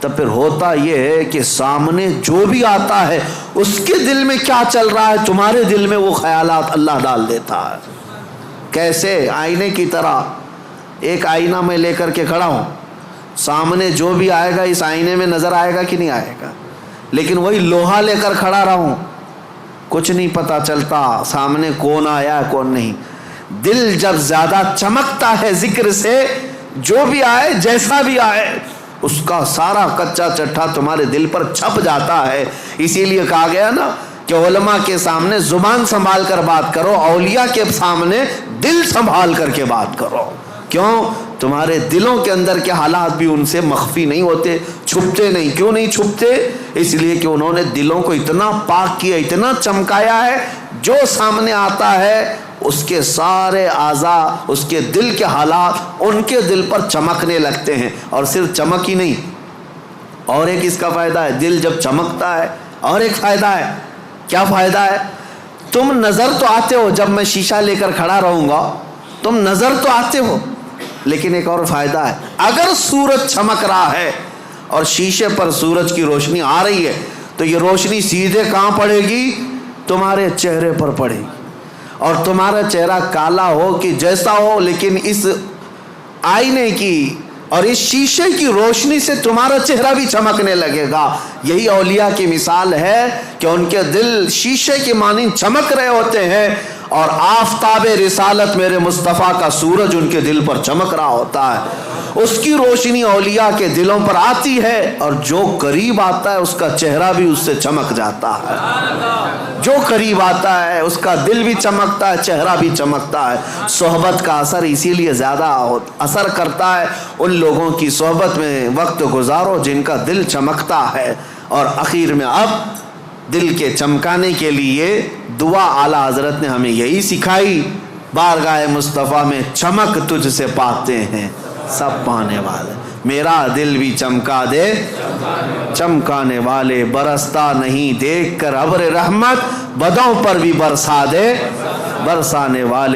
Speaker 1: تو پھر ہوتا یہ ہے کہ سامنے جو بھی آتا ہے اس کے دل میں کیا چل رہا ہے تمہارے دل میں وہ خیالات اللہ ڈال دیتا ہے۔ کیسے؟ آئینے کی طرح، ایک آئینہ میں لے کر کے کھڑا ہوں، سامنے جو بھی آئے گا اس آئینے میں نظر آئے گا کہ نہیں آئے گا، لیکن وہی لوہا لے کر کھڑا رہوں کچھ نہیں پتا چلتا سامنے کون آیا کون نہیں۔ دل جب زیادہ چمکتا ہے ذکر سے، جو بھی آئے جیسا بھی آئے اس کا سارا کچا چٹھا تمہارے دل پر چھپ جاتا ہے۔ اسی لیے کہا گیا نا کہ علماء کے سامنے زبان سنبھال کر بات کرو، اولیاء کے سامنے دل سنبھال کر کے بات کرو۔ کیوں؟ تمہارے دلوں کے اندر کے حالات بھی ان سے مخفی نہیں ہوتے، چھپتے نہیں۔ کیوں نہیں چھپتے؟ اس لیے کہ انہوں نے دلوں کو اتنا پاک کیا، اتنا چمکایا ہے، جو سامنے آتا ہے اس کے سارے اعضاء، اس کے دل کے حالات ان کے دل پر چمکنے لگتے ہیں۔ اور صرف چمک ہی نہیں، اور ایک اس کا فائدہ ہے، دل جب چمکتا ہے اور ایک فائدہ ہے۔ کیا فائدہ ہے؟ تم نظر تو آتے ہو، جب میں شیشہ لے کر کھڑا رہوں گا تم نظر تو آتے ہو، لیکن ایک اور فائدہ ہے، اگر سورج چمک رہا ہے اور شیشے پر سورج کی روشنی آ رہی ہے تو یہ روشنی سیدھے کہاں پڑے گی؟ تمہارے چہرے پر پڑے گی۔ اور تمہارا چہرہ کالا ہو کہ جیسا ہو، لیکن اس آئینے کی اور اس شیشے کی روشنی سے تمہارا چہرہ بھی چمکنے لگے گا۔ یہی اولیاء کی مثال ہے کہ ان کے دل شیشے کی مانند چمک رہے ہوتے ہیں، اور آفتاب رسالت میرے مصطفیٰ کا سورج ان کے دل پر چمک رہا ہوتا ہے۔ اس کی روشنی اولیاء کے دلوں پر آتی ہے، اور جو قریب آتا ہے اس کا چہرہ بھی اس سے چمک جاتا ہے۔ جو قریب آتا ہے اس کا دل بھی چمکتا ہے، چہرہ بھی چمکتا ہے۔ صحبت کا اثر اسی لیے زیادہ اثر کرتا ہے۔ ان لوگوں کی صحبت میں وقت گزارو جن کا دل چمکتا ہے۔ اور اخیر میں اب دل کے چمکانے کے لیے دعا اعلیٰ حضرت نے ہمیں یہی سکھائی، بارگاہ مصطفیٰ میں چمک تجھ سے پاتے ہیں سب پانے والے، میرا دل بھی چمکا دے چمکانے والے، برستا نہیں دیکھ کر ابر رحمت، بدوں پر بھی برسا دے برسانے والے۔